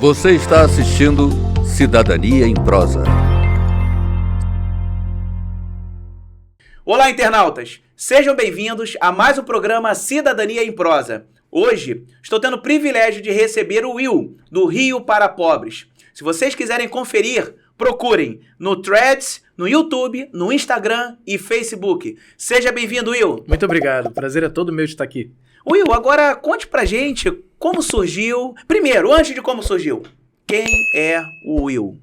Você está assistindo Cidadania em Prosa. Olá, internautas! Sejam bem-vindos a mais um programa Cidadania em Prosa. Hoje, estou tendo o privilégio de receber o Will, do Rio para Pobres. Se vocês quiserem conferir, procurem no Threads, no YouTube, no Instagram e Facebook. Seja bem-vindo, Will. Muito obrigado. O prazer é todo meu de estar aqui. Will, agora conte pra gente como surgiu... Primeiro, antes de como surgiu, quem é o Will?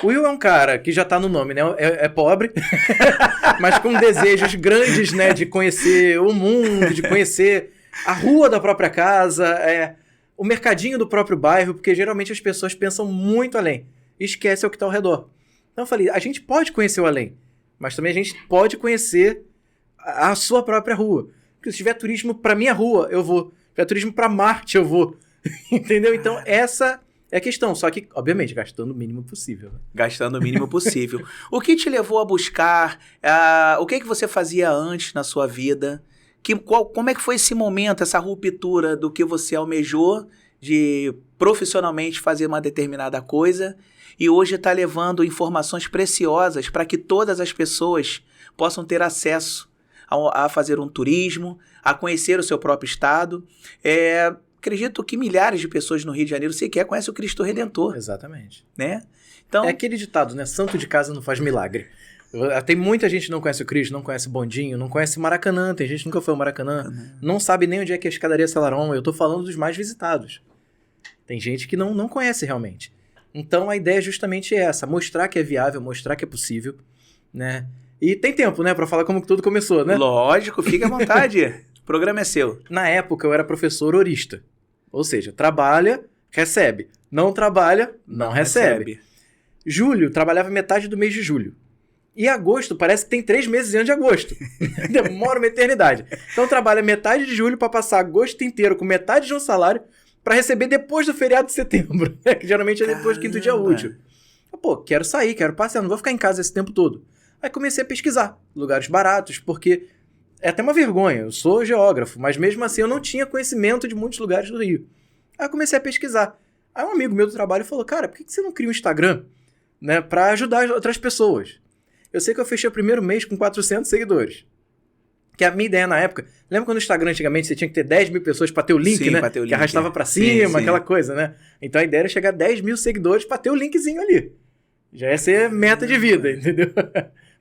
O Will é um cara que já tá no nome, né? É pobre, mas com desejos grandes, né? De conhecer o mundo, de conhecer a rua da própria casa, o mercadinho do próprio bairro, porque geralmente as pessoas pensam muito além e esquecem o que tá ao redor. Então eu falei, a gente pode conhecer o além, mas também a gente pode conhecer a sua própria rua. Porque se tiver turismo pra minha rua, eu vou. Se tiver turismo pra Marte, eu vou. Entendeu? Então essa é a questão. Só que, obviamente, gastando o mínimo possível. Né? Gastando o mínimo possível. O que te levou a buscar? O que você fazia antes na sua vida? Como é que foi esse momento, essa ruptura do que você almejou de profissionalmente fazer uma determinada coisa e hoje está levando informações preciosas para que todas as pessoas possam ter acesso a fazer um turismo, a conhecer o seu próprio estado. Acredito que milhares de pessoas no Rio de Janeiro sequer conhecem o Cristo Redentor. Exatamente. Né? Então, é aquele ditado, né? Santo de casa não faz milagre. Tem muita gente que não conhece o Cristo, não conhece o Bondinho, não conhece Maracanã. Tem gente que nunca foi ao Maracanã, não sabe nem onde é que é a escadaria Selarón. Eu tô falando dos mais visitados. Tem gente que não conhece realmente. Então a ideia é justamente essa, mostrar que é viável, mostrar que é possível, né? E tem tempo, né, pra falar como que tudo começou, né? Lógico, fique à vontade. O programa é seu. Na época eu era professor horista. Ou seja, trabalha, recebe. Não trabalha, não recebe. Julho, trabalhava metade do mês de julho. E agosto, parece que tem 3 meses antes de agosto. Demora uma eternidade. Então trabalha metade de julho para passar agosto inteiro com metade de um salário para receber depois do feriado de setembro. Que geralmente é depois do quinto dia útil. Pô, quero sair, quero passear, não vou ficar em casa esse tempo todo. Aí comecei a pesquisar lugares baratos, porque é até uma vergonha, eu sou geógrafo, mas mesmo assim eu não tinha conhecimento de muitos lugares do Rio. Aí comecei a pesquisar. Aí um amigo meu do trabalho falou, cara, por que você não cria um Instagram, né, pra ajudar outras pessoas? Eu sei que eu fechei o primeiro mês com 400 seguidores. Que a minha ideia na época... Lembra quando no Instagram antigamente você tinha que ter 10 mil pessoas pra ter o link, né? Que arrastava pra cima, aquela coisa, né? Então a ideia era chegar a 10 mil seguidores pra ter o linkzinho ali. Já ia ser meta de vida, entendeu?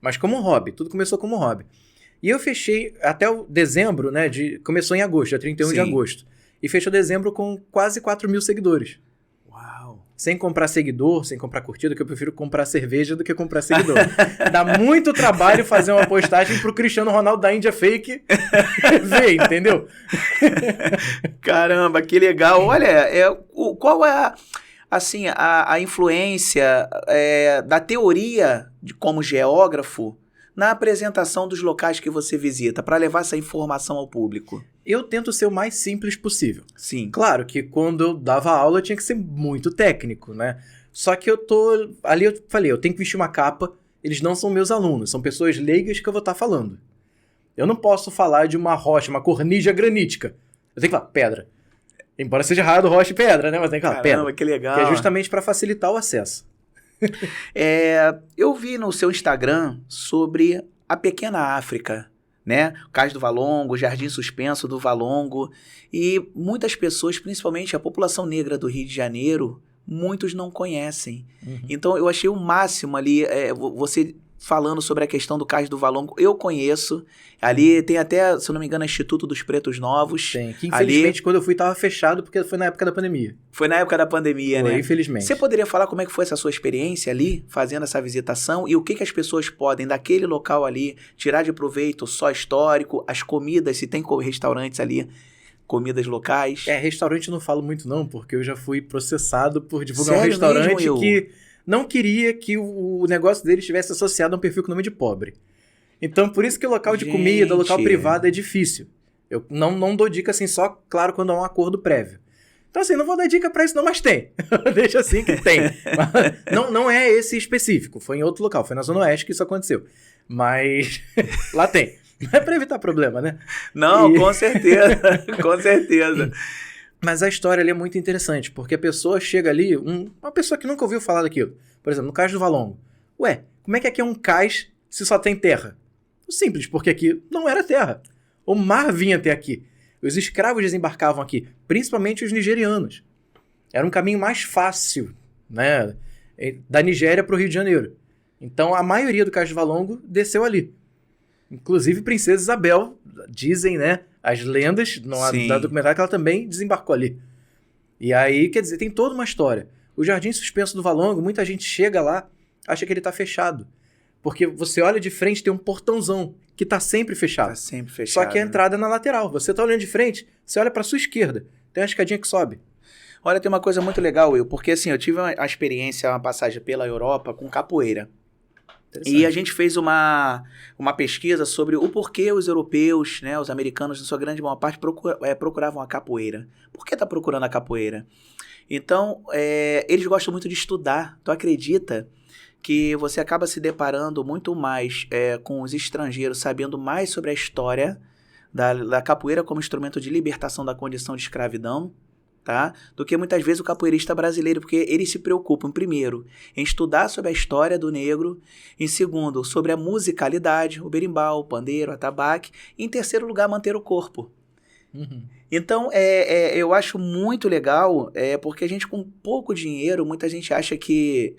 Mas como um hobby. Tudo começou como um hobby. E eu fechei até o dezembro, né? Começou em agosto, dia 31 de agosto. E fechou dezembro com quase 4 mil seguidores. Uau! Sem comprar seguidor, sem comprar curtida, que eu prefiro comprar cerveja do que comprar seguidor. Dá muito trabalho fazer uma postagem pro Cristiano Ronaldo da Índia fake ver, entendeu? Caramba, que legal. Olha, qual é a influência da teoria como geógrafo na apresentação dos locais que você visita, para levar essa informação ao público? Eu tento ser o mais simples possível. Sim. Claro que quando eu dava aula eu tinha que ser muito técnico, né? Só que ali eu falei, eu tenho que vestir uma capa, eles não são meus alunos, são pessoas leigas que eu vou estar falando. Eu não posso falar de uma rocha, uma cornija granítica. Eu tenho que falar pedra. Embora seja errado rocha e pedra, né? Mas tem que falar pedra. Que legal. Que é justamente para facilitar o acesso. Eu vi no seu Instagram sobre a Pequena África, né? O Cais do Valongo, o Jardim Suspenso do Valongo. E muitas pessoas, principalmente a população negra do Rio de Janeiro, muitos não conhecem. Então eu achei o máximo ali, você falando sobre a questão do Cais do Valongo. Eu conheço. Ali tem até, se eu não me engano, o Instituto dos Pretos Novos. Tem, que infelizmente quando eu fui estava fechado porque foi na época da pandemia. Foi na época da pandemia, né? Infelizmente. Você poderia falar como é que foi essa sua experiência ali, fazendo essa visitação, e o que as pessoas podem daquele local ali tirar de proveito só histórico, as comidas, se tem restaurantes ali, comidas locais? Restaurante eu não falo muito não, porque eu já fui processado por divulgar Sério um restaurante mesmo, que não queria que o negócio dele estivesse associado a um perfil com nome de pobre. Então, por isso que o local de comida, o local privado é difícil. Eu não dou dica assim só, claro, quando há um acordo prévio. Então, assim, não vou dar dica pra isso não, mas tem. Deixa assim que tem. Não é esse específico. Foi em outro local. Foi na Zona Oeste que isso aconteceu. Mas lá tem. Não é pra evitar problema, né? Não, com certeza. Com certeza. Mas a história ali é muito interessante, porque a pessoa chega ali, uma pessoa que nunca ouviu falar daquilo. Por exemplo, no Cais do Valongo. Ué, como é que aqui é um cais se só tem terra? Simples, porque aqui não era terra. O mar vinha até aqui. Os escravos desembarcavam aqui, principalmente os nigerianos. Era um caminho mais fácil, né, da Nigéria para o Rio de Janeiro. Então, a maioria do Cais do Valongo desceu ali. Inclusive, Princesa Isabel, dizem, né, as lendas da documentário que ela também desembarcou ali. E aí, quer dizer, tem toda uma história. O Jardim Suspenso do Valongo, muita gente chega lá, acha que ele está fechado. Porque você olha de frente, tem um portãozão que está sempre fechado. Tá sempre fechado. Só que a entrada é na lateral. Você está olhando de frente, você olha para sua esquerda, tem uma escadinha que sobe. Olha, tem uma coisa muito legal, Will, porque assim, eu tive a experiência, uma passagem pela Europa com capoeira. E a gente fez uma pesquisa sobre o porquê os europeus, né, os americanos, na sua grande maior parte, procuravam a capoeira. Por que tá procurando a capoeira? Então, eles gostam muito de estudar. Tu acredita que você acaba se deparando muito mais com os estrangeiros, sabendo mais sobre a história da capoeira como instrumento de libertação da condição de escravidão, tá? Do que muitas vezes o capoeirista brasileiro, porque eles se preocupam, primeiro, em estudar sobre a história do negro, em segundo, sobre a musicalidade, o berimbau, o pandeiro, o atabaque, e em terceiro lugar, manter o corpo. Uhum. Então, eu acho muito legal, porque a gente com pouco dinheiro, muita gente acha que,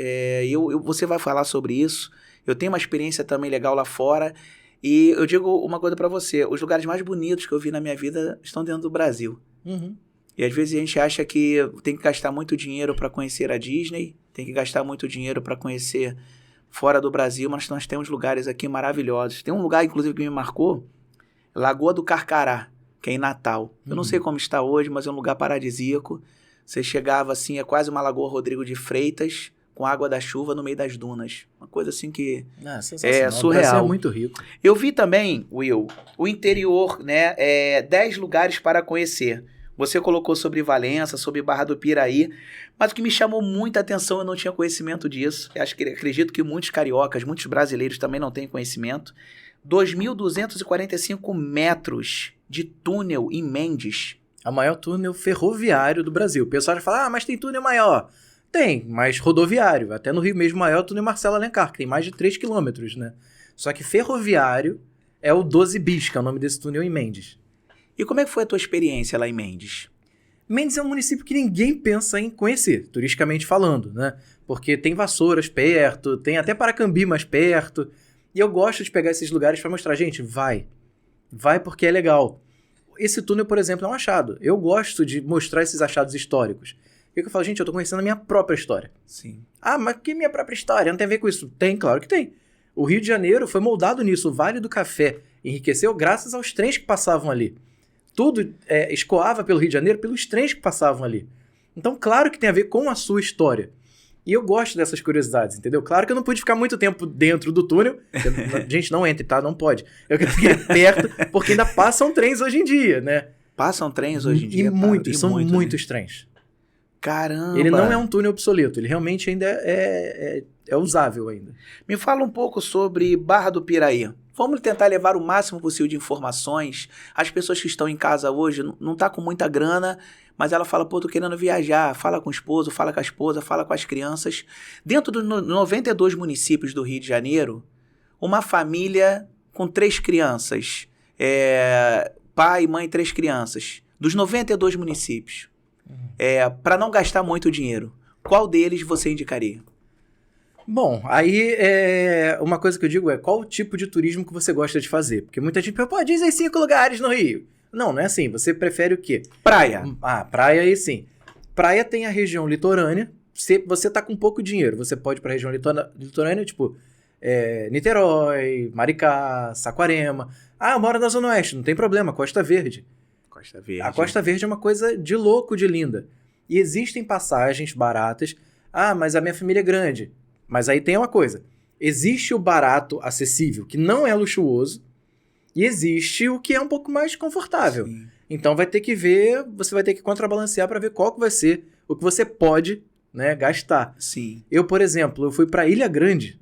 você vai falar sobre isso, eu tenho uma experiência também legal lá fora, e eu digo uma coisa pra você, os lugares mais bonitos que eu vi na minha vida estão dentro do Brasil. Uhum. E às vezes a gente acha que tem que gastar muito dinheiro para conhecer a Disney, tem que gastar muito dinheiro para conhecer fora do Brasil, mas nós temos lugares aqui maravilhosos. Tem um lugar, inclusive, que me marcou, Lagoa do Carcará, que é em Natal. Eu não sei como está hoje, mas é um lugar paradisíaco. Você chegava assim, é quase uma Lagoa Rodrigo de Freitas, com água da chuva no meio das dunas. Uma coisa assim que é surreal. O Brasil é muito rico. Eu vi também, Will, o interior, né? 10 lugares para conhecer. Você colocou sobre Valença, sobre Barra do Piraí, mas o que me chamou muita atenção, eu não tinha conhecimento disso. Acredito que muitos cariocas, muitos brasileiros também não têm conhecimento. 2.245 metros de túnel em Mendes. A maior túnel ferroviário do Brasil. O pessoal já fala, mas tem túnel maior. Tem, mas rodoviário. Até no Rio mesmo maior, o túnel Marcelo Alencar, que tem mais de 3 quilômetros, né? Só que ferroviário é o 12 bis, que é o nome desse túnel em Mendes. E como é que foi a tua experiência lá em Mendes? Mendes é um município que ninguém pensa em conhecer, turisticamente falando, né? Porque tem Vassouras perto, tem até Paracambi mais perto. E eu gosto de pegar esses lugares para mostrar, gente, vai porque é legal. Esse túnel, por exemplo, é um achado. Eu gosto de mostrar esses achados históricos. E eu falo, gente, eu tô conhecendo a minha própria história. Sim. Ah, mas que minha própria história? Não tem a ver com isso? Tem, claro que tem. O Rio de Janeiro foi moldado nisso. O Vale do Café enriqueceu graças aos trens que passavam ali. Tudo escoava pelo Rio de Janeiro pelos trens que passavam ali. Então, claro que tem a ver com a sua história. E eu gosto dessas curiosidades, entendeu? Claro que eu não pude ficar muito tempo dentro do túnel. Gente, não entre, tá? Não pode. Eu quero ficar perto, porque ainda passam trens hoje em dia, né? Passam trens hoje em dia? São muitos trens. Caramba! Ele não é um túnel obsoleto, ele realmente ainda é usável ainda. Me fala um pouco sobre Barra do Piraí. Vamos tentar levar o máximo possível de informações. As pessoas que estão em casa hoje não tá com muita grana, mas ela fala, pô, tô querendo viajar. Fala com o esposo, fala com a esposa, fala com as crianças. Dentro dos 92 municípios do Rio de Janeiro, uma família com 3 crianças, pai, mãe, 3 crianças, dos 92 municípios, para não gastar muito dinheiro, qual deles você indicaria? Bom, aí uma coisa que eu digo qual o tipo de turismo que você gosta de fazer? Porque muita gente fala, pô, diz aí 5 lugares no Rio. Não é assim. Você prefere o quê? Praia. Praia aí sim. Praia tem a região litorânea. Se você tá com pouco dinheiro, você pode ir pra região litorânea, tipo Niterói, Maricá, Saquarema. Eu moro na Zona Oeste, não tem problema, Costa Verde. Costa Verde. A Costa Verde é uma coisa de louco, de linda. E existem passagens baratas. Mas a minha família é grande. Mas aí tem uma coisa, existe o barato acessível, que não é luxuoso, e existe o que é um pouco mais confortável. Sim. Então vai ter que ver, você vai ter que contrabalancear para ver qual que vai ser o que você pode, né, gastar. Sim. Eu, por exemplo, eu fui para Ilha Grande,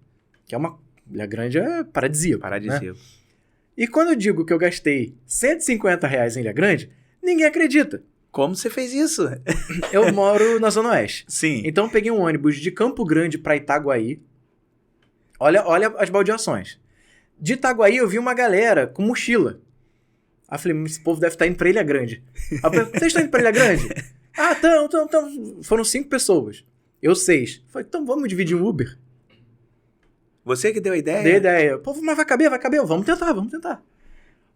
que é uma... Ilha Grande é paradisíaco. Né? E quando eu digo que eu gastei R$150 em Ilha Grande, ninguém acredita. Como você fez isso? Eu moro na Zona Oeste. Sim. Então eu peguei um ônibus de Campo Grande pra Itaguaí. Olha as baldeações. De Itaguaí eu vi uma galera com mochila. Aí eu falei, esse povo deve estar indo pra Ilha Grande. Aí eu falei, vocês estão indo pra Ilha Grande? Ah, tão. Foram 5 pessoas. Eu 6. Falei, então vamos dividir um Uber? Você que deu a ideia? Dei ideia. Pô, mas vai caber. Vamos tentar.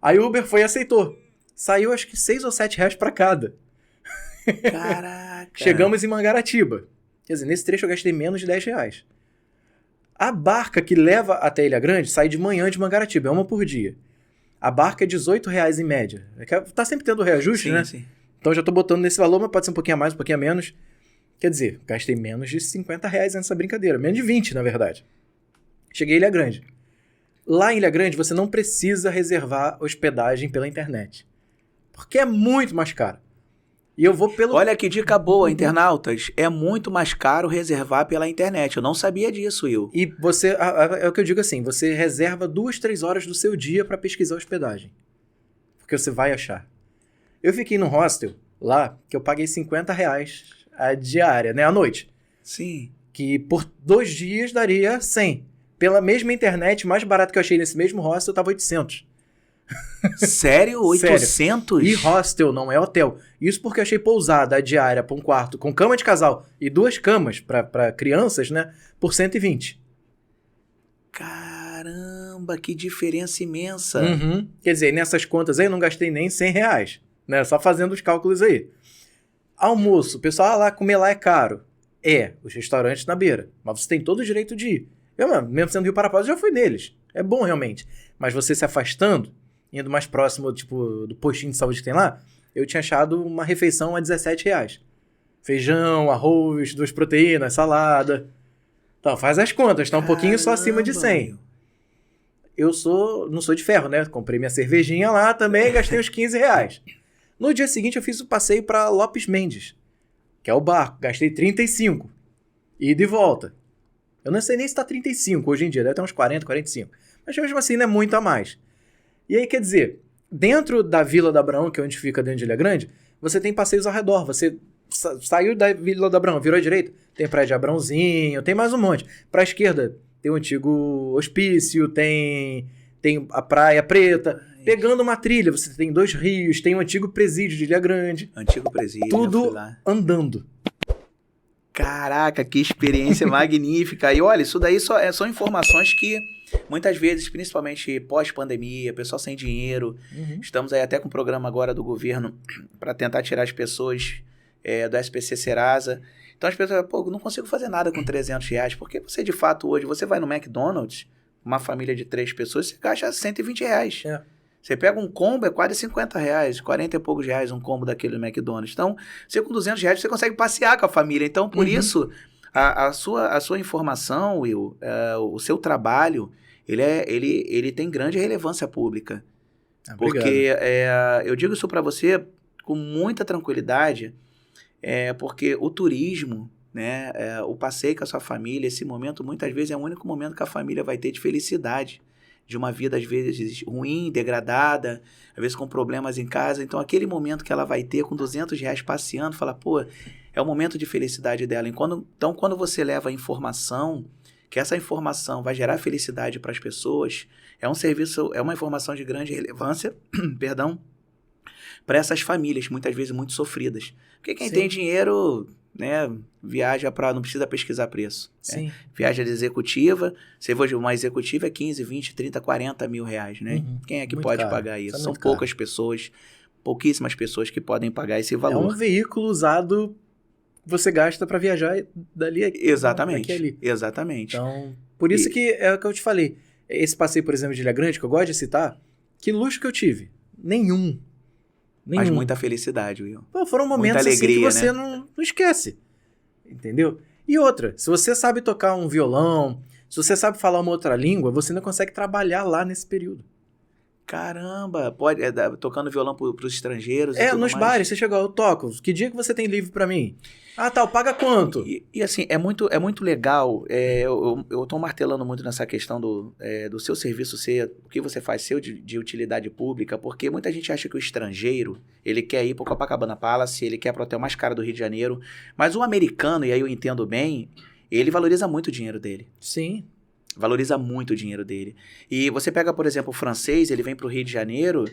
Aí o Uber foi e aceitou. Saiu acho que 6 ou 7 reais pra cada. Caraca. Chegamos em Mangaratiba. Quer dizer, nesse trecho eu gastei menos de 10 reais. A barca que leva até Ilha Grande sai de manhã de Mangaratiba, é uma por dia. A barca é R$18 em média. Tá sempre tendo reajuste, Sim, né? sim. Então já tô botando nesse valor, mas pode ser um pouquinho a mais, um pouquinho a menos. Quer dizer, gastei menos de R$50 nessa brincadeira. Menos de 20, na verdade. Cheguei em Ilha Grande. Lá em Ilha Grande, você não precisa reservar hospedagem pela internet. Porque é muito mais caro. E eu vou pelo... Olha que dica boa, internautas. É muito mais caro reservar pela internet. Eu não sabia disso, Will. E você... É o que eu digo assim, você reserva 2, 3 horas do seu dia para pesquisar hospedagem. Porque você vai achar. Eu fiquei no hostel lá, que eu paguei R$50 a diária, né? À noite. Sim. Que por 2 dias daria 100. Pela mesma internet, mais barato que eu achei nesse mesmo hostel, tava 800. Sério? 800? E hostel, não é hotel. Isso porque eu achei pousada diária para um quarto com cama de casal e 2 camas para crianças, né? Por 120. Caramba, que diferença imensa. Uhum. Quer dizer, nessas contas aí eu não gastei nem R$100, né? Só fazendo os cálculos aí. Almoço, o pessoal lá, comer lá é caro. Os restaurantes na beira. Mas você tem todo o direito de ir. Eu mesmo sendo Rio Parapaz, já fui neles. É bom realmente. Mas você se afastando, indo mais próximo, tipo, do postinho de saúde que tem lá, eu tinha achado uma refeição a R$17. Feijão, arroz, 2 proteínas, salada. Então, faz as contas, tá um pouquinho só acima de 100. Eu não sou de ferro, né? Comprei minha cervejinha lá também, gastei uns R$15. No dia seguinte eu fiz o passeio para Lopes Mendes, que é o barco. Gastei 35. Ida e volta. Eu não sei nem se tá 35 hoje em dia, deve ter uns 40, 45. Mas mesmo assim não é muito a mais. E aí, quer dizer, dentro da Vila da Abraão, que é onde fica dentro de Ilha Grande, você tem passeios ao redor. Você saiu da Vila da Abraão, virou à direita, tem Praia de Abrãozinho, tem mais um monte. Pra esquerda, tem o antigo hospício, tem a Praia Preta. Pegando uma trilha, você tem 2 rios, tem o antigo presídio de Ilha Grande. Antigo presídio. Tudo andando. Caraca, que experiência magnífica. E olha, isso daí são informações que muitas vezes, principalmente pós-pandemia, pessoal sem dinheiro, estamos aí até com um programa agora do governo para tentar tirar as pessoas do SPC Serasa. Então as pessoas, pô, não consigo fazer nada com R$300, porque você de fato hoje, você vai no McDonald's, uma família de 3 pessoas, você gasta R$120. Você pega um combo, é quase R$50, 40 e poucos reais um combo daquele do McDonald's. Então, você com R$200 você consegue passear com a família. Então, por isso, a sua informação, Will, o seu trabalho, ele tem grande relevância pública. Porque eu digo isso para você com muita tranquilidade, porque o turismo, né, o passeio com a sua família, esse momento, muitas vezes é o único momento que a família vai ter de felicidade. De uma vida, às vezes, ruim, degradada, às vezes com problemas em casa. Então, aquele momento que ela vai ter com R$200 passeando, fala, pô, é o momento de felicidade dela. Então, quando você leva a informação, que essa informação vai gerar felicidade para as pessoas, é um serviço, é uma informação de grande relevância, perdão, para essas famílias, muitas vezes muito sofridas. Porque quem tem dinheiro, né, viaja para, não precisa pesquisar preço. Né? Viaja de executiva, você vai de uma executiva é 15, 20, 30, 40 mil reais, né? Quem é que muito pode pagar isso? São poucas pessoas, pouquíssimas pessoas que podem pagar esse valor. É um veículo usado que você gasta para viajar dali aqui. Exatamente, ali. Exatamente. Então, por isso que é o que eu te falei. Esse passeio, por exemplo, de Ilha Grande, que eu gosto de citar, que luxo que eu tive? Nenhum. Mas muita felicidade, Will. Pô, foram momentos alegria, assim que você, né, não esquece. Entendeu? E outra, se você sabe tocar um violão, se você sabe falar uma outra língua, você não consegue trabalhar lá nesse período. Caramba, pode, tocando violão pros estrangeiros e tudo nos mais. bares, você chegou, eu toco. Que dia que você tem livre pra mim? Ah, tal, paga quanto? E assim, é muito legal, eu tô martelando muito nessa questão do seu serviço ser, o que você faz ser de utilidade pública, porque muita gente acha que o estrangeiro, ele quer ir pro Copacabana Palace, ele quer pro hotel mais caro do Rio de Janeiro, mas o americano, e aí eu entendo bem, ele valoriza muito o dinheiro dele. Sim. Valoriza muito o dinheiro dele. E você pega, por exemplo, o francês, ele vem pro Rio de Janeiro,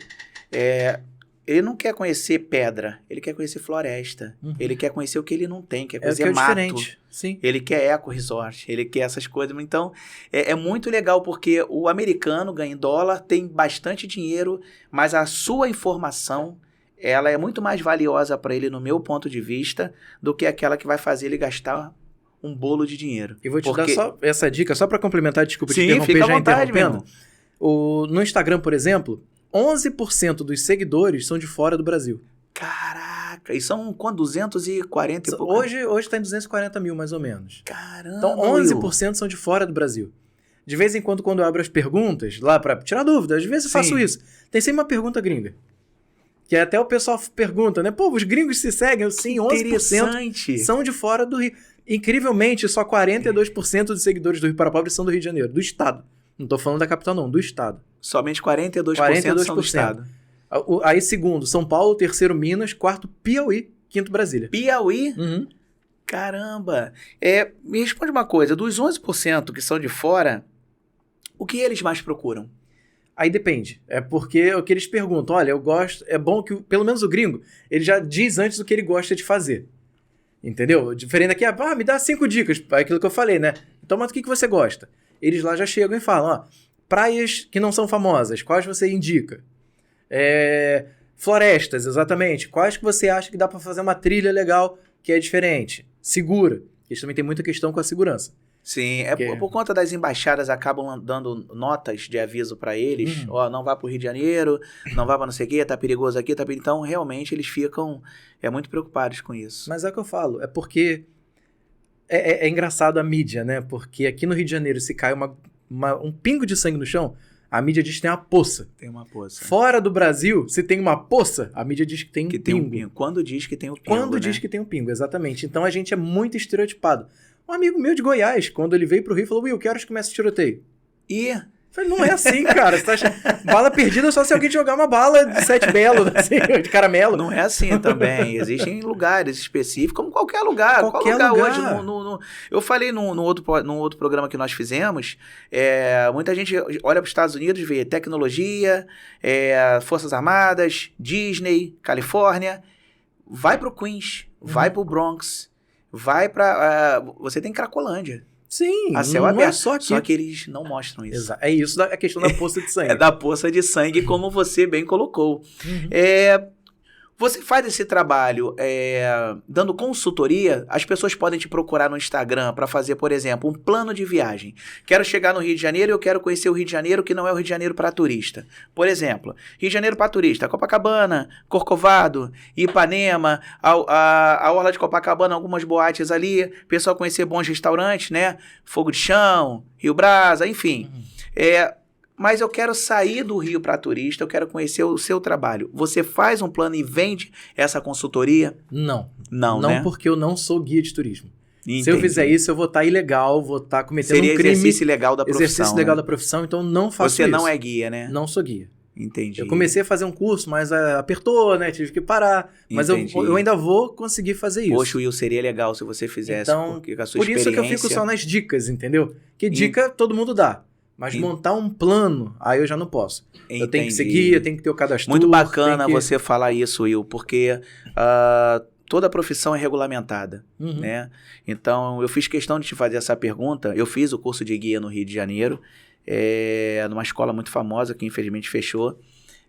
ele não quer conhecer pedra, ele quer conhecer floresta. Uhum. Ele quer conhecer o que ele não tem, quer conhecer mato. Diferente. Sim. Ele quer eco-resort, ele quer essas coisas. Então, é muito legal, porque o americano ganha em dólar, tem bastante dinheiro, mas a sua informação, ela é muito mais valiosa para ele, no meu ponto de vista, do que aquela que vai fazer ele gastar um bolo de dinheiro. E vou te dar só essa dica, só para complementar, desculpa te interromper, fica à já vontade, interrompendo. No Instagram, por exemplo, 11% dos seguidores são de fora do Brasil. Caraca, e são quanto? 240 e pouco? Hoje tá em 240 mil, mais ou menos. Caramba! Então, 11% são de fora do Brasil. De vez em quando eu abro as perguntas, lá pra tirar dúvida, às vezes eu faço isso. Tem sempre uma pergunta gringa. Que até o pessoal pergunta, né? Pô, os gringos se seguem? Sim, 11% são de fora do Rio. Incrivelmente, só 42% dos seguidores do Rio para Pobres são do Rio de Janeiro, do estado. Não tô falando da capital, não, do estado. Somente 42% são do estado. Aí, segundo, São Paulo, terceiro, Minas, quarto, Piauí, quinto, Brasília. Piauí? Uhum. Caramba! Me responde uma coisa, dos 11% que são de fora, o que eles mais procuram? Aí depende. É porque o que eles perguntam, olha, eu gosto, é bom que, pelo menos o gringo, ele já diz antes o que ele gosta de fazer. Entendeu? Diferente daqui, me dá 5 dicas, aquilo que eu falei, né? Então, mas o que você gosta? Eles lá já chegam e falam, praias que não são famosas, quais você indica? Florestas, exatamente. Quais que você acha que dá pra fazer uma trilha legal que é diferente? Segura. Eles também tem muita questão com a segurança. Sim, por conta das embaixadas acabam dando notas de aviso pra eles, não vá pro Rio de Janeiro, não vá pra não sei o quê, tá perigoso aqui, então realmente eles ficam muito preocupados com isso. Mas é o que eu falo, é porque é engraçado a mídia, né? Porque aqui no Rio de Janeiro, se cai um pingo de sangue no chão, a mídia diz que tem uma poça. Tem uma poça. Fora do Brasil, se tem uma poça, a mídia diz que tem um pingo. Quando diz que tem o pingo, Quando diz que tem um pingo, exatamente. Então a gente é muito estereotipado. Um amigo meu de Goiás, quando ele veio pro Rio, falou, Will, que horas começa o tiroteio? Eu falei, não é assim, cara. Você tá achando... Bala perdida só se alguém jogar uma bala de 7 belo, assim, de caramelo. Não é assim também. Existem lugares específicos, como qualquer lugar. Qualquer lugar hoje. Eu falei num outro programa que nós fizemos, muita gente olha para os Estados Unidos e vê tecnologia, Forças Armadas, Disney, Califórnia. Vai pro Queens, vai pro Bronx, vai pra... você tem Cracolândia. Sim, a céu não aberto. É só aqui. Só que eles não mostram isso. Exato. É isso a questão da poça de sangue. É da poça de sangue, como você bem colocou. Você faz esse trabalho dando consultoria, as pessoas podem te procurar no Instagram para fazer, por exemplo, um plano de viagem. Quero chegar no Rio de Janeiro e eu quero conhecer o Rio de Janeiro, que não é o Rio de Janeiro para turista. Por exemplo, Rio de Janeiro para turista, Copacabana, Corcovado, Ipanema, a orla de Copacabana, algumas boates ali, pessoal conhecer bons restaurantes, né? Fogo de Chão, Rio Brasa, enfim. Mas eu quero sair do Rio para turista, eu quero conhecer o seu trabalho. Você faz um plano e vende essa consultoria? Não. Não, né? Porque eu não sou guia de turismo. Entendi. Se eu fizer isso, eu vou estar ilegal, vou estar cometendo um crime. Exercício ilegal da profissão. Exercício ilegal da profissão, então não faço isso. Você não é guia, né? Não sou guia. Entendi. Eu comecei a fazer um curso, mas apertou, né? Tive que parar. Mas eu ainda vou conseguir fazer isso. Poxa, Will, seria legal se você fizesse, então, porque com a sua por experiência... isso que eu fico só nas dicas, entendeu? Que dica todo mundo dá. Mas montar um plano, aí eu já não posso. Entendi. Eu tenho que seguir, eu tenho que ter o cadastro. Muito bacana você falar isso, Will, porque toda profissão é regulamentada, né? Então, eu fiz questão de te fazer essa pergunta. Eu fiz o curso de guia no Rio de Janeiro, numa escola muito famosa, que infelizmente fechou.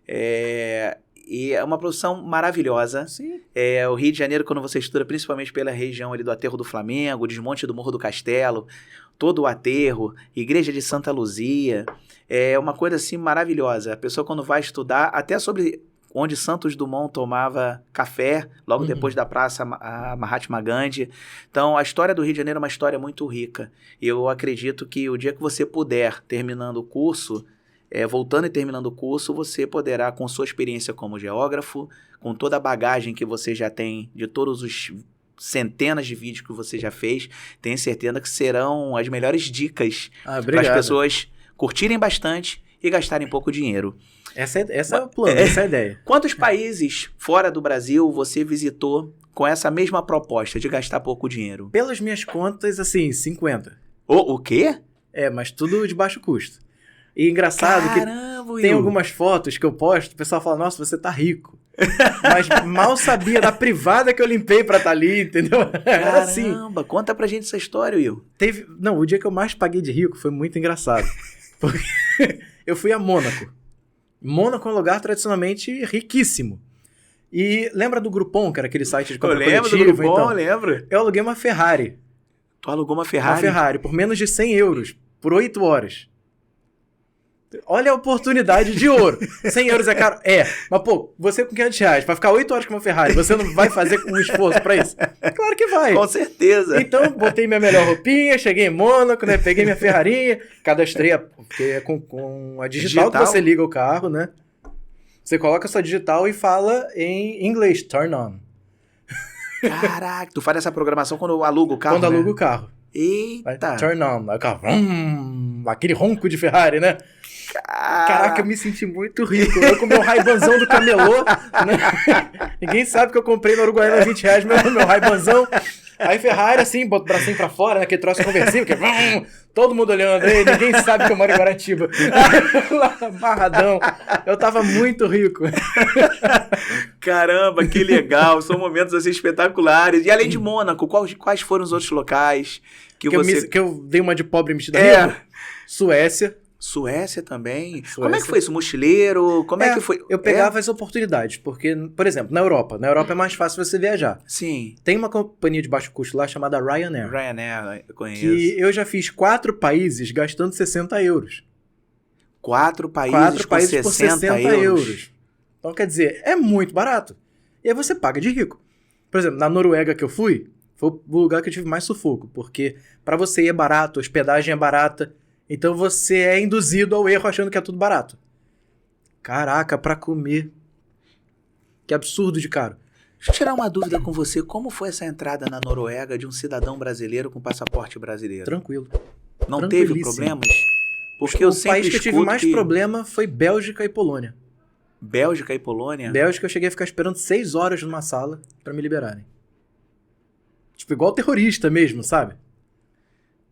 E é uma profissão maravilhosa. Sim. O Rio de Janeiro, quando você estuda, principalmente pela região ali do Aterro do Flamengo, Desmonte do Morro do Castelo, todo o aterro, Igreja de Santa Luzia, é uma coisa assim maravilhosa. A pessoa quando vai estudar, até sobre onde Santos Dumont tomava café, logo depois da praça Mahatma Gandhi. Então, a história do Rio de Janeiro é uma história muito rica. E eu acredito que o dia que você puder, terminando o curso, voltando e terminando o curso, você poderá, com sua experiência como geógrafo, com toda a bagagem que você já tem de todos os centenas de vídeos que você já fez, tenho certeza que serão as melhores dicas para as pessoas curtirem bastante e gastarem pouco dinheiro. Essa é o plano, essa é a ideia. Quantos países fora do Brasil você visitou com essa mesma proposta de gastar pouco dinheiro? Pelas minhas contas, assim, 50. O quê? Mas tudo de baixo custo. E engraçado que tem algumas fotos que eu posto, o pessoal fala, nossa, você tá rico. Mas mal sabia da privada que eu limpei pra estar ali, entendeu? Era assim. Caramba, conta pra gente essa história, Will. O dia que eu mais paguei de rico foi muito engraçado. Porque eu fui a Mônaco. Mônaco é um lugar tradicionalmente riquíssimo. E lembra do Groupon, que era aquele site de compra coletiva? Eu lembro do Groupon, então, lembro. Eu aluguei uma Ferrari. Tu alugou uma Ferrari? Uma Ferrari, por menos de 100 euros, por 8 horas. Olha a oportunidade de ouro. 100 euros é caro? Mas pô, você com 500 reais, pra ficar 8 horas com uma Ferrari, você não vai fazer um esforço pra isso? Claro que vai. Com certeza. Então, botei minha melhor roupinha, cheguei em Mônaco, né? Peguei minha Ferrarinha, cadastrei, porque é com a digital que você liga o carro, né? Você coloca a sua digital e fala em inglês, turn on. Caraca, tu faz essa programação quando aluga o carro, Quando aluga o carro. Eita. Turn on. Aí o carro, aquele ronco de Ferrari, né? Caraca, eu me senti muito rico. Eu com meu Ray-Banzão do camelô, né? Ninguém sabe que eu comprei no Uruguaiana 20 reais meu Ray-Banzão. Aí Ferrari, assim, bota o bracinho pra fora, né? Aquele troço conversível, que todo mundo olhando aí, ninguém sabe que eu moro em Guaratiba. Lá, amarradão. Eu tava muito rico. Caramba, que legal. São momentos assim espetaculares. E além de Mônaco, quais foram os outros locais que eu dei uma de pobre metida rico? Suécia também? Como é que foi isso? Mochileiro? Como é que foi? Eu pegava as oportunidades, porque, por exemplo, na Europa é mais fácil você viajar. Sim. Tem uma companhia de baixo custo lá chamada Ryanair. Ryanair, eu conheço. Que eu já fiz 4 países gastando 60 euros. 4 países por 60 euros. Então, quer dizer, é muito barato. E aí você paga de rico. Por exemplo, na Noruega que eu fui, foi o lugar que eu tive mais sufoco, porque para você ir é barato, a hospedagem é barata, então você é induzido ao erro achando que é tudo barato. Caraca, pra comer. Que absurdo de caro. Deixa eu tirar uma dúvida com você. Como foi essa entrada na Noruega de um cidadão brasileiro com passaporte brasileiro? Tranquilo. Não teve problemas? Porque o país que eu tive mais problema foi Bélgica e Polônia. Bélgica e Polônia? Bélgica eu cheguei a ficar esperando 6 horas numa sala pra me liberarem. Tipo, igual terrorista mesmo, sabe?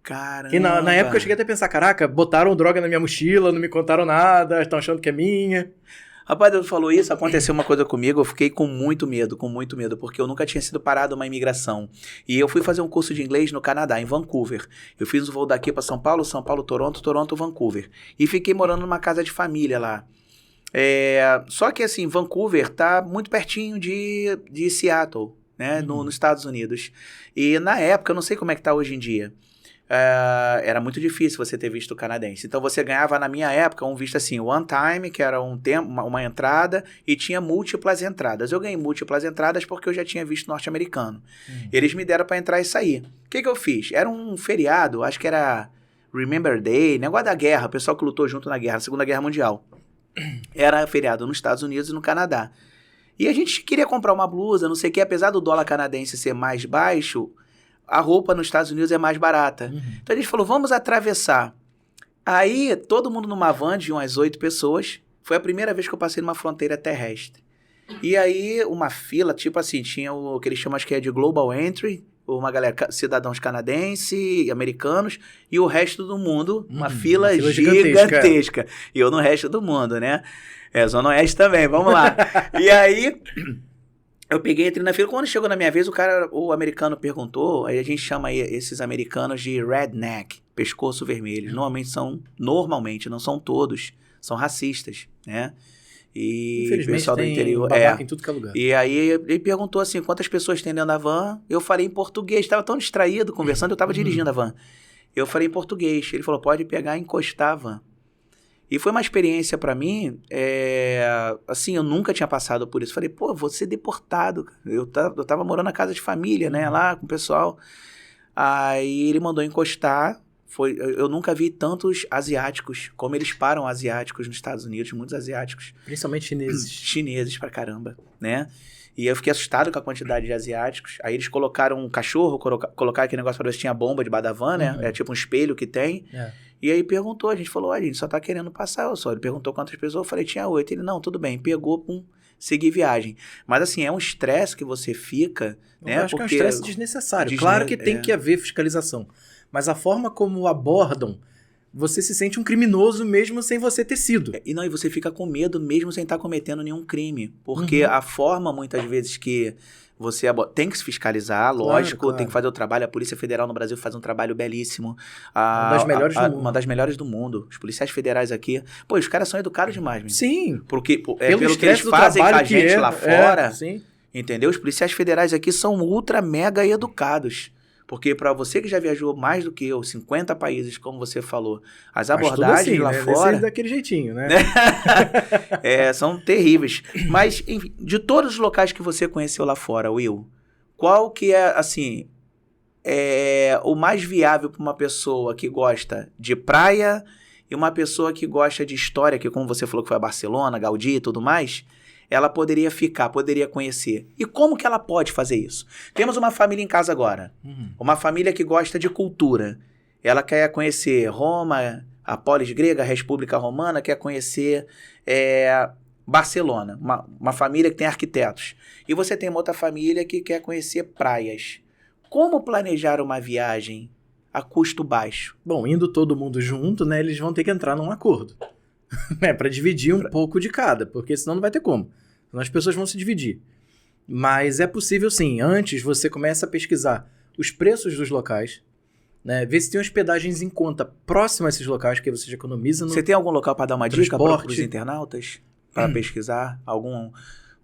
Caramba. E na época eu cheguei até a pensar, caraca, botaram droga na minha mochila, não me contaram nada, estão achando que é minha. Rapaz, tu falou isso, aconteceu uma coisa comigo, eu fiquei com muito medo, porque eu nunca tinha sido parado uma imigração. E eu fui fazer um curso de inglês no Canadá, em Vancouver. Eu fiz o voo daqui para São Paulo, Toronto, Toronto, Vancouver. E fiquei morando numa casa de família lá. Só que assim, Vancouver tá muito pertinho de Seattle, né, nos Estados Unidos. E na época, eu não sei como é que tá hoje em dia, era muito difícil você ter visto canadense. Então você ganhava na minha época um visto assim, one time, que era uma entrada, e tinha múltiplas entradas. Eu ganhei múltiplas entradas porque eu já tinha visto norte-americano. Eles me deram para entrar e sair. O que eu fiz? Era um feriado, acho que era Remember Day, negócio da guerra, o pessoal que lutou junto na guerra, na Segunda Guerra Mundial. Era feriado nos Estados Unidos e no Canadá. E a gente queria comprar uma blusa, não sei o que, apesar do dólar canadense ser mais baixo, a roupa nos Estados Unidos é mais barata. Então a gente falou, vamos atravessar. Aí, todo mundo numa van de umas 8 pessoas. Foi a primeira vez que eu passei numa fronteira terrestre. E aí, uma fila, tipo assim, tinha o que eles chamam, acho que é de Global Entry, uma galera, cidadãos canadenses, americanos, e o resto do mundo, uma fila gigantesca. E eu no resto do mundo, né? Zona Oeste também, vamos lá. E aí... eu peguei, entrei na fila, quando chegou na minha vez, o americano perguntou, aí a gente chama esses americanos de redneck, pescoço vermelho. Normalmente, não são todos, são racistas, né? E infelizmente pessoal do interior, babaca em tudo que é lugar. E aí ele perguntou assim, quantas pessoas tem dentro da van? Eu falei em português, estava tão distraído conversando, eu estava dirigindo a van. Eu falei em português, ele falou, pode pegar e encostar a van. E foi uma experiência pra mim, assim, eu nunca tinha passado por isso. Falei, pô, vou ser deportado. Eu tava morando na casa de família, né, lá com o pessoal. Aí ele mandou encostar, Eu nunca vi tantos asiáticos, como eles param asiáticos nos Estados Unidos, muitos asiáticos. Principalmente chineses. Chineses pra caramba, né? E eu fiquei assustado com a quantidade de asiáticos. Aí eles colocaram um cachorro, colocaram aquele negócio pra ver se tinha bomba de Badavan, né? É tipo um espelho que tem. E aí perguntou, a gente falou, a gente só tá querendo passar, só. Ele perguntou quantas pessoas, eu falei, tinha 8. Ele, não, tudo bem, pegou, pum, seguir viagem. Mas assim, é um estresse que você fica, né? Eu acho que é um estresse desnecessário. Claro que tem que haver fiscalização. Mas a forma como abordam, você se sente um criminoso mesmo sem você ter sido. E você fica com medo mesmo sem estar cometendo nenhum crime. Porque a forma, muitas vezes, que você tem que se fiscalizar, lógico, claro. Tem que fazer o trabalho. A Polícia Federal no Brasil faz um trabalho belíssimo. Uma das melhores do mundo. Uma das melhores do mundo. Os policiais federais aqui, pô, os caras são educados demais, mesmo. Sim. Porque pelo que eles fazem com a gente lá fora, sim. Entendeu? Os policiais federais aqui são ultra mega educados. Porque para você que já viajou mais do que eu, 50 países, como você falou, as abordagens assim, lá fora... daquele jeitinho, né? São terríveis. Mas, enfim, de todos os locais que você conheceu lá fora, Will, qual que é, assim, o mais viável para uma pessoa que gosta de praia e uma pessoa que gosta de história, que como você falou que foi a Barcelona, Gaudí e tudo mais... ela poderia ficar, poderia conhecer. E como que ela pode fazer isso? Temos uma família em casa agora. Uma família que gosta de cultura. Ela quer conhecer Roma, a polis grega, a República Romana, quer conhecer Barcelona. Uma família que tem arquitetos. E você tem uma outra família que quer conhecer praias. Como planejar uma viagem a custo baixo? Bom, indo todo mundo junto, né, eles vão ter que entrar num acordo. Para dividir um pouco de cada, porque senão não vai ter como. Senão as pessoas vão se dividir. Mas é possível sim. Antes você começa a pesquisar os preços dos locais, né? Ver se tem hospedagens em conta próximas a esses locais, que você já economiza no... Você tem algum local para dar uma dica para os internautas? Para pesquisar? Algum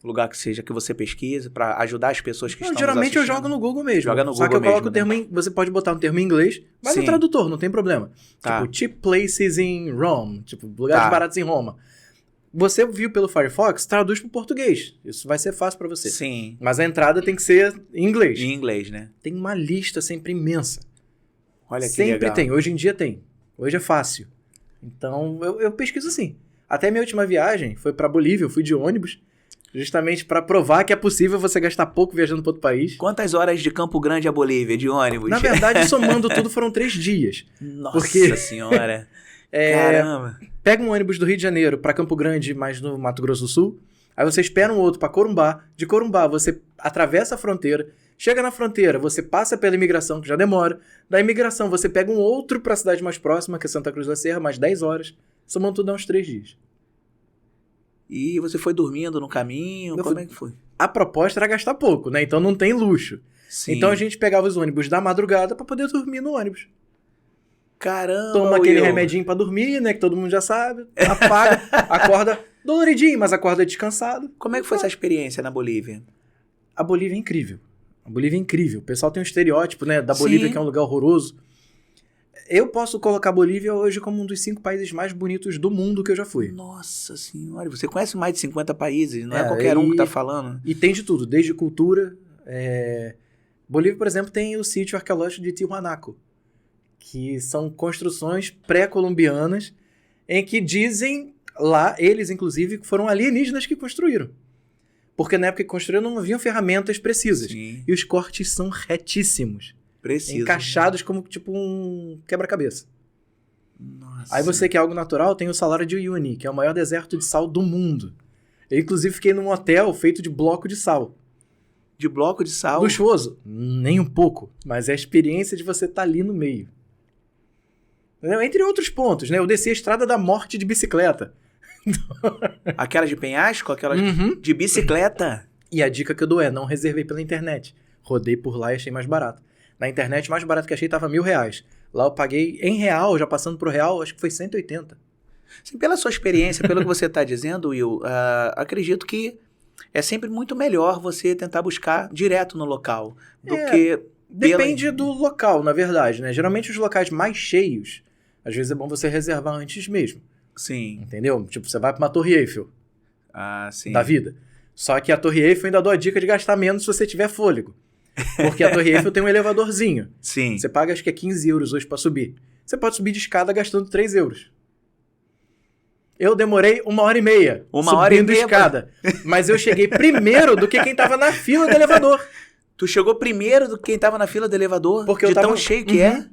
lugar que seja que você pesquise para ajudar as pessoas que estão geralmente eu jogo no Google mesmo. Joga no Só Google que eu coloco mesmo, o termo você pode botar um termo em inglês, mas no tradutor, não tem problema. Tá. Tipo, cheap places in Rome, tipo, lugares baratos em Roma. Você viu pelo Firefox, traduz para o português. Isso vai ser fácil para você. Sim. Mas a entrada tem que ser em inglês. Em inglês, né? Tem uma lista sempre imensa. Olha que sempre legal. tem. Hoje em dia tem. Hoje é fácil. Então, eu pesquiso assim. Até minha última viagem foi para Bolívia, eu fui de ônibus. Justamente para provar que é possível você gastar pouco viajando para outro país. Quantas horas de Campo Grande a Bolívia, de ônibus? Na verdade, somando tudo, foram 3 dias. Nossa Senhora! Caramba! Pega um ônibus do Rio de Janeiro para Campo Grande, mais no Mato Grosso do Sul. Aí você espera um outro para Corumbá. De Corumbá, você atravessa a fronteira. Chega na fronteira, você passa pela imigração, que já demora. Da imigração, você pega um outro para a cidade mais próxima, que é Santa Cruz da Serra, mais 10 horas. Somando tudo, dá uns 3 dias. E você foi dormindo no caminho? Como é que foi? A proposta era gastar pouco, né? Então não tem luxo. Sim. Então a gente pegava os ônibus da madrugada pra poder dormir no ônibus. Caramba, toma aquele remedinho pra dormir, né? Que todo mundo já sabe. Apaga, acorda doloridinho, mas acorda descansado. Como é que foi essa experiência na Bolívia? A Bolívia é incrível. A Bolívia é incrível. O pessoal tem um estereótipo, né? Da Bolívia, que é um lugar horroroso. Eu posso colocar a Bolívia hoje como um dos 5 países mais bonitos do mundo que eu já fui. Nossa Senhora, você conhece mais de 50 países, não é qualquer um que tá falando. E tem de tudo, desde cultura. Bolívia, por exemplo, tem o sítio arqueológico de Tiwanaku, que são construções pré-colombianas em que dizem lá, eles inclusive, que foram alienígenas que construíram. Porque na época que construíram não haviam ferramentas precisas. Sim. E os cortes são retíssimos. Preciso. Encaixados como tipo um quebra-cabeça. Nossa. Aí você quer algo natural, tem o Salar de Uyuni, que é o maior deserto de sal do mundo. Eu inclusive fiquei num hotel feito de bloco de sal. De bloco de sal? Luxuoso? Nem um pouco. Mas é a experiência de você estar ali no meio. Entre outros pontos, né? Eu desci a Estrada da Morte de bicicleta. Aquela de penhasco? Aquela de bicicleta? E a dica que eu dou é, não reservei pela internet. Rodei por lá e achei mais barato. Na internet, o mais barato que achei estava R$1.000. Lá eu paguei em real, já passando pro real, acho que foi 180. Sim, pela sua experiência, pelo que você está dizendo, Will, acredito que é sempre muito melhor você tentar buscar direto no local do que... Depende do local, na verdade, né? Geralmente os locais mais cheios, às vezes é bom você reservar antes mesmo. Sim. Entendeu? Tipo, você vai para uma Torre Eiffel. Sim. Da vida. Só que a Torre Eiffel ainda dou a dica de gastar menos se você tiver fôlego. Porque a Torre Eiffel tem um elevadorzinho. Sim. Você paga acho que é 15 € hoje para subir. você pode subir de escada gastando 3 euros. Eu demorei 1h30 subindo escada. Mas eu cheguei primeiro do que quem tava na fila do elevador. Tu chegou primeiro do que quem tava na fila do elevador? Porque de eu tava... tão cheio que é?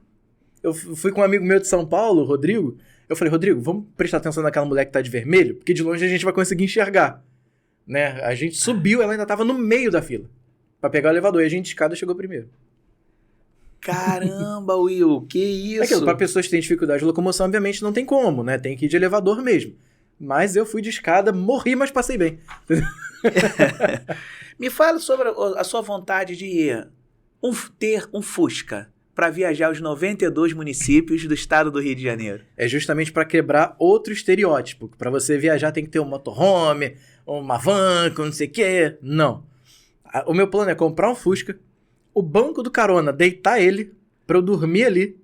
Eu fui com um amigo meu de São Paulo, Rodrigo. Eu falei, Rodrigo, vamos prestar atenção naquela mulher que tá de vermelho? Porque de longe a gente vai conseguir enxergar. Né? A gente subiu, ela ainda tava no meio da fila. Pra pegar o elevador. E a gente de escada chegou primeiro. Caramba, Will, que isso? É aquilo, pra pessoas que têm dificuldade de locomoção, obviamente não tem como, né? Tem que ir de elevador mesmo. Mas eu fui de escada, morri, mas passei bem. Me fala sobre a sua vontade de ter um Fusca para viajar aos 92 municípios do estado do Rio de Janeiro. É justamente para quebrar outro estereótipo. Para você viajar tem que ter um motorhome, uma van, com não sei o quê. Não. O meu plano é comprar um Fusca, o banco do carona, deitar ele, para eu dormir ali,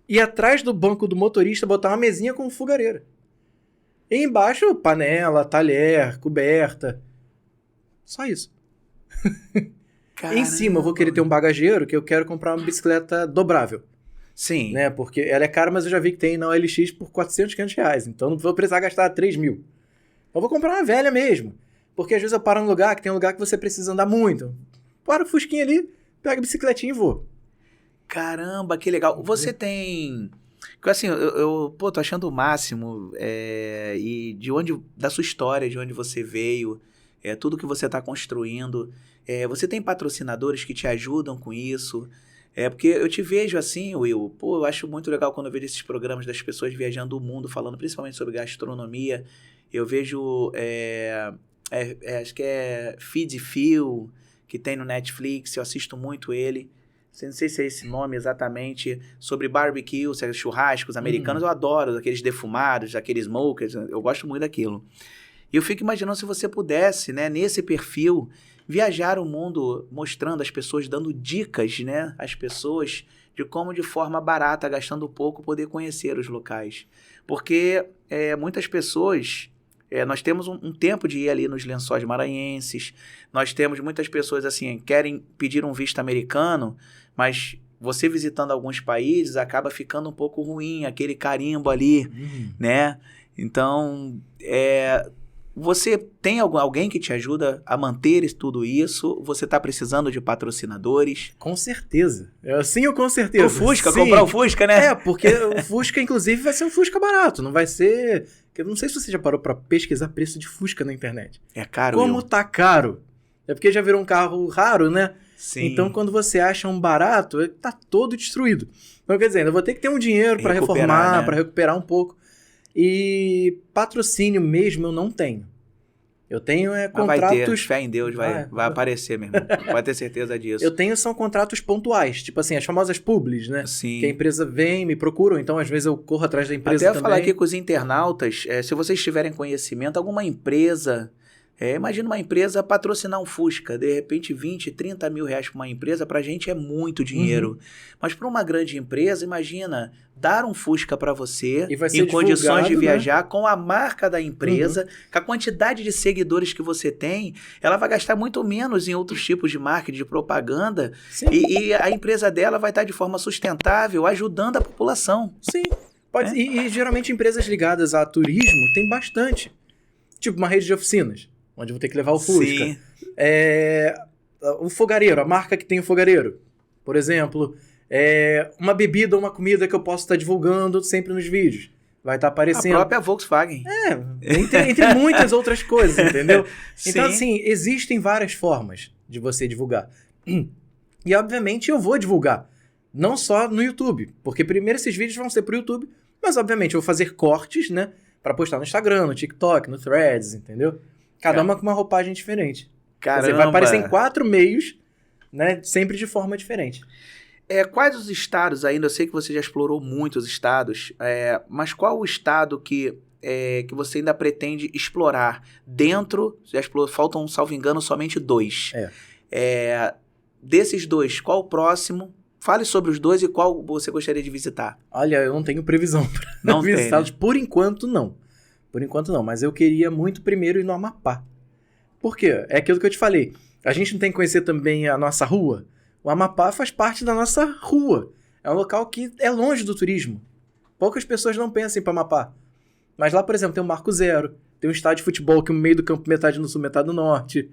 e atrás do banco do motorista botar uma mesinha com fogareira. E embaixo, panela, talher, coberta. Só isso. Em cima eu vou querer ter um bagageiro, que eu quero comprar uma bicicleta dobrável. Sim. Né? Porque ela é cara, mas eu já vi que tem na OLX por 400, 500 reais. Então não vou precisar gastar 3 mil. Eu vou comprar uma velha mesmo. Porque às vezes eu paro num lugar que tem um lugar que você precisa andar muito. Para o Fusquinha ali, pega a bicicletinha e vou. Caramba, que legal. Você tem... Assim, pô, tô achando o máximo. E da sua história, de onde você veio, tudo que você tá construindo. Você tem patrocinadores que te ajudam com isso? Porque eu te vejo assim, Will, pô, eu acho muito legal quando eu vejo esses programas das pessoas viajando o mundo, falando principalmente sobre gastronomia. Eu vejo, acho que é Feed Feel, que tem no Netflix, eu assisto muito ele. Não sei se é esse nome exatamente, sobre barbecue, churrascos americanos, eu adoro, aqueles defumados, aqueles smokers, eu gosto muito daquilo. E eu fico imaginando se você pudesse, né, nesse perfil, viajar o mundo mostrando as pessoas, dando dicas, né, às pessoas de como de forma barata, gastando pouco, poder conhecer os locais. Porque muitas pessoas... nós temos um tempo de ir ali nos Lençóis Maranhenses, nós temos muitas pessoas assim, querem pedir um visto americano, mas você visitando alguns países acaba ficando um pouco ruim, aquele carimbo ali, né? Então, você tem alguém que te ajuda a manter tudo isso? Você está precisando de patrocinadores? Com certeza. Sim, com certeza. O Fusca, sim. Comprar o Fusca, né? Porque o Fusca, inclusive, vai ser um Fusca barato, não vai ser... Eu não sei se você já parou para pesquisar preço de Fusca na internet. É caro, Como tá caro? É porque já virou um carro raro, né? Sim. Então, quando você acha um barato, ele tá todo destruído. Então, quer dizer, eu vou ter que ter um dinheiro para reformar, né? Para recuperar um pouco. E patrocínio mesmo eu não tenho. Eu tenho contratos... Vai ter, fé em Deus, vai aparecer, meu irmão. Vai ter certeza disso. Eu tenho, são contratos pontuais. Tipo assim, as famosas publis, né? Sim. Que a empresa vem, me procura, então às vezes eu corro atrás da empresa também. também. Falar aqui com os internautas, se vocês tiverem conhecimento, alguma empresa... imagina uma empresa patrocinar um Fusca, de repente 20, 30 mil reais para uma empresa, para a gente é muito dinheiro. Mas para uma grande empresa, imagina, dar um Fusca para você em condições de viajar, né? Com a marca da empresa, com a quantidade de seguidores que você tem, ela vai gastar muito menos em outros tipos de marketing, de propaganda, e a empresa dela vai estar de forma sustentável, ajudando a população. Sim, pode, e geralmente empresas ligadas a turismo tem bastante. Tipo uma rede de oficinas, onde eu vou ter que levar o Fusca. Sim. O fogareiro, a marca que tem o fogareiro. Por exemplo, uma bebida ou uma comida que eu posso estar divulgando sempre nos vídeos. Vai estar aparecendo. A própria Volkswagen. Entre muitas outras coisas, entendeu? Sim. Então, assim, existem várias formas de você divulgar. E, obviamente, eu vou divulgar. Não só no YouTube. Porque primeiro esses vídeos vão ser pro YouTube, mas, obviamente, eu vou fazer cortes, né? Pra postar no Instagram, no TikTok, no Threads, entendeu? Cada uma com uma roupagem diferente. Caramba. Você vai aparecer em 4 meios, né? Sempre de forma diferente. Quais os estados ainda? Eu sei que você já explorou muitos estados, mas qual o estado que você ainda pretende explorar? Dentro, já explorou, faltam, salvo engano, somente 2. Desses 2, qual o próximo? Fale sobre os 2 e qual você gostaria de visitar. Olha, eu não tenho previsão para visitá-los. Né? Por enquanto, não. Mas eu queria muito primeiro ir no Amapá. Por quê? É aquilo que eu te falei. A gente não tem que conhecer também a nossa rua? O Amapá faz parte da nossa rua. É um local que é longe do turismo. Poucas pessoas não pensam em Amapá. Mas lá, por exemplo, tem o Marco Zero, tem um estádio de futebol que o meio do campo metade no sul, metade no norte.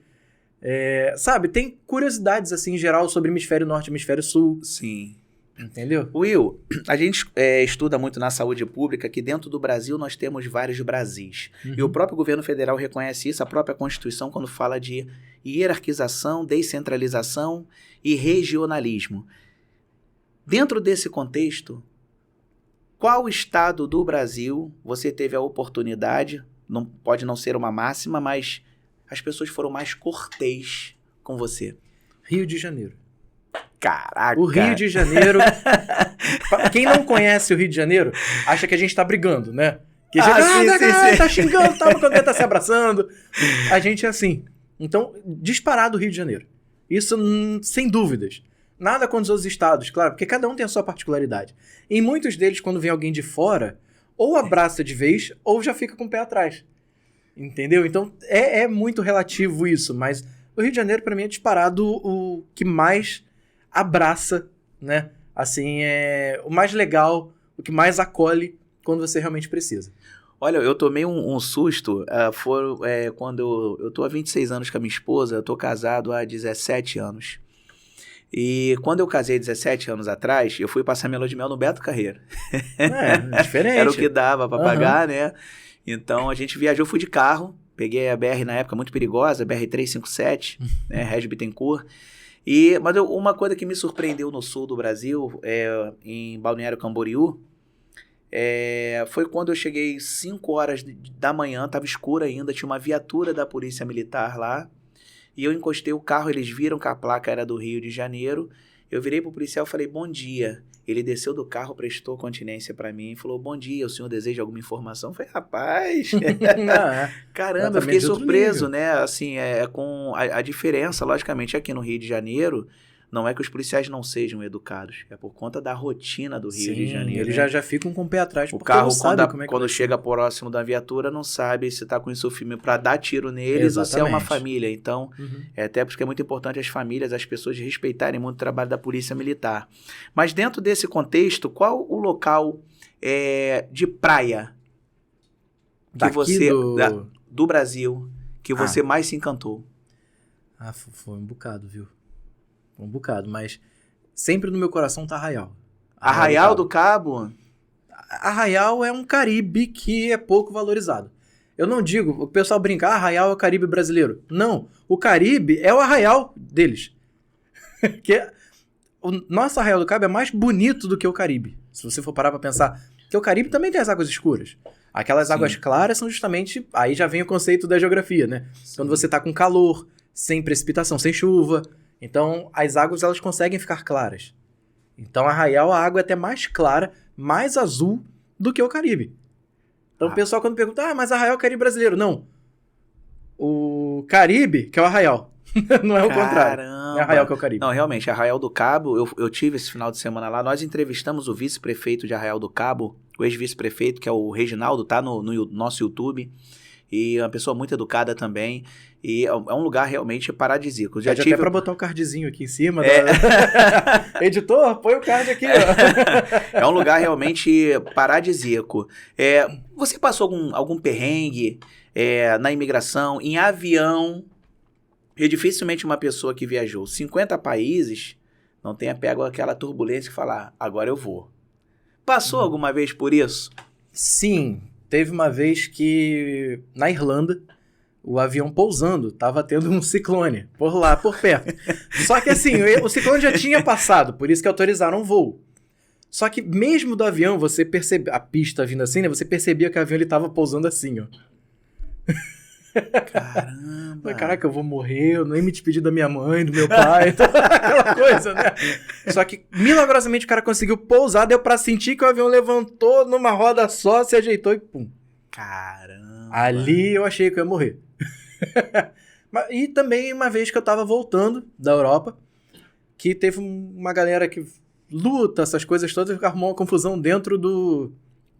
Sabe, tem curiosidades assim em geral sobre hemisfério norte e hemisfério sul. Sim. Entendeu? Will, a gente estuda muito na saúde pública que dentro do Brasil nós temos vários Brasis. E o próprio governo federal reconhece isso, a própria Constituição, quando fala de hierarquização, descentralização e regionalismo. Dentro desse contexto, qual estado do Brasil você teve a oportunidade, não, pode não ser uma máxima, mas as pessoas foram mais cortês com você? Rio de Janeiro. Caraca! O Rio de Janeiro... Quem não conhece o Rio de Janeiro, acha que a gente tá brigando, né? Que a gente tá xingando, quando alguém tá se abraçando. A gente é assim. Então, disparado o Rio de Janeiro. Isso sem dúvidas. Nada contra os outros estados, claro, porque cada um tem a sua particularidade. Em muitos deles, quando vem alguém de fora, ou abraça de vez, ou já fica com o pé atrás. Entendeu? Então, é muito relativo isso, mas o Rio de Janeiro, pra mim, é disparado o que mais abraça, né? Assim, é o mais legal, o que mais acolhe quando você realmente precisa. Olha, eu tomei um susto, quando eu tô há 26 anos com a minha esposa, eu tô casado há 17 anos. E quando eu casei 17 anos atrás, eu fui passar minha lua de mel no Beto Carreiro. É diferente. Era o que dava pra pagar, né? Então a gente viajou, fui de carro, peguei a BR na época muito perigosa, BR-357, né, Régio Bittencourt. Mas uma coisa que me surpreendeu no sul do Brasil, em Balneário Camboriú, foi quando eu cheguei 5 horas da manhã, estava escuro ainda, tinha uma viatura da Polícia Militar lá, e eu encostei o carro, eles viram que a placa era do Rio de Janeiro, eu virei pro policial e falei, bom dia. Ele desceu do carro, prestou continência para mim e falou, bom dia, o senhor deseja alguma informação? Eu falei, rapaz, caramba, eu fiquei surpreso, né? Assim, com a diferença, logicamente, aqui no Rio de Janeiro, não é que os policiais não sejam educados, é por conta da rotina do Rio de Janeiro. Eles né? já ficam com o pé atrás. O carro, quando chega próximo da viatura, não sabe se tá com isso filme para dar tiro neles ou se é uma família. Então, até porque é muito importante as famílias, as pessoas respeitarem muito o trabalho da Polícia Militar. Mas dentro desse contexto, qual o local de praia do Brasil que você mais se encantou? Foi um bocado, viu? Um bocado, mas sempre no meu coração tá Arraial. Arraial do Cabo? Arraial é um Caribe que é pouco valorizado. Eu não digo, o pessoal brinca, Arraial é o Caribe brasileiro. Não, o Caribe é o Arraial deles. O nosso Arraial do Cabo é mais bonito do que o Caribe. Se você for parar pra pensar, porque o Caribe também tem as águas escuras. Aquelas águas claras são justamente, aí já vem o conceito da geografia, né? Sim. Quando você tá com calor, sem precipitação, sem chuva. Então, as águas, elas conseguem ficar claras. Então, Arraial, a água é até mais clara, mais azul do que o Caribe. Então, o pessoal, quando pergunta, mas Arraial é o Caribe brasileiro. Não. O Caribe, que é o Arraial. Não é o contrário. É Arraial que é o Caribe. Não, realmente, Arraial do Cabo, eu tive esse final de semana lá, nós entrevistamos o vice-prefeito de Arraial do Cabo, o ex-vice-prefeito, que é o Reginaldo, tá no nosso YouTube. E é uma pessoa muito educada também. E é um lugar realmente paradisíaco. Já tive até pra botar o cardzinho aqui em cima. Editor, põe o card aqui. É um lugar realmente paradisíaco. Você passou algum perrengue na imigração, em avião? E dificilmente uma pessoa que viajou 50 países não tenha pego aquela turbulência e falar, agora eu vou. Passou alguma vez por isso? Sim. Teve uma vez que, na Irlanda, o avião pousando, tava tendo um ciclone por lá, por perto. Só que assim, o ciclone já tinha passado, por isso que autorizaram o voo. Só que mesmo do avião, você percebia, a pista vindo assim, né? Você percebia que o avião ele tava pousando assim, ó. Caramba! Caraca, eu vou morrer, eu nem me despedi da minha mãe, do meu pai, aquela coisa, né? Só que, milagrosamente, o cara conseguiu pousar, deu pra sentir que o avião levantou numa roda só, se ajeitou e pum. Caramba! Ali eu achei que eu ia morrer. E também uma vez que eu tava voltando da Europa, que teve uma galera que luta, essas coisas todas, arrumou uma confusão dentro do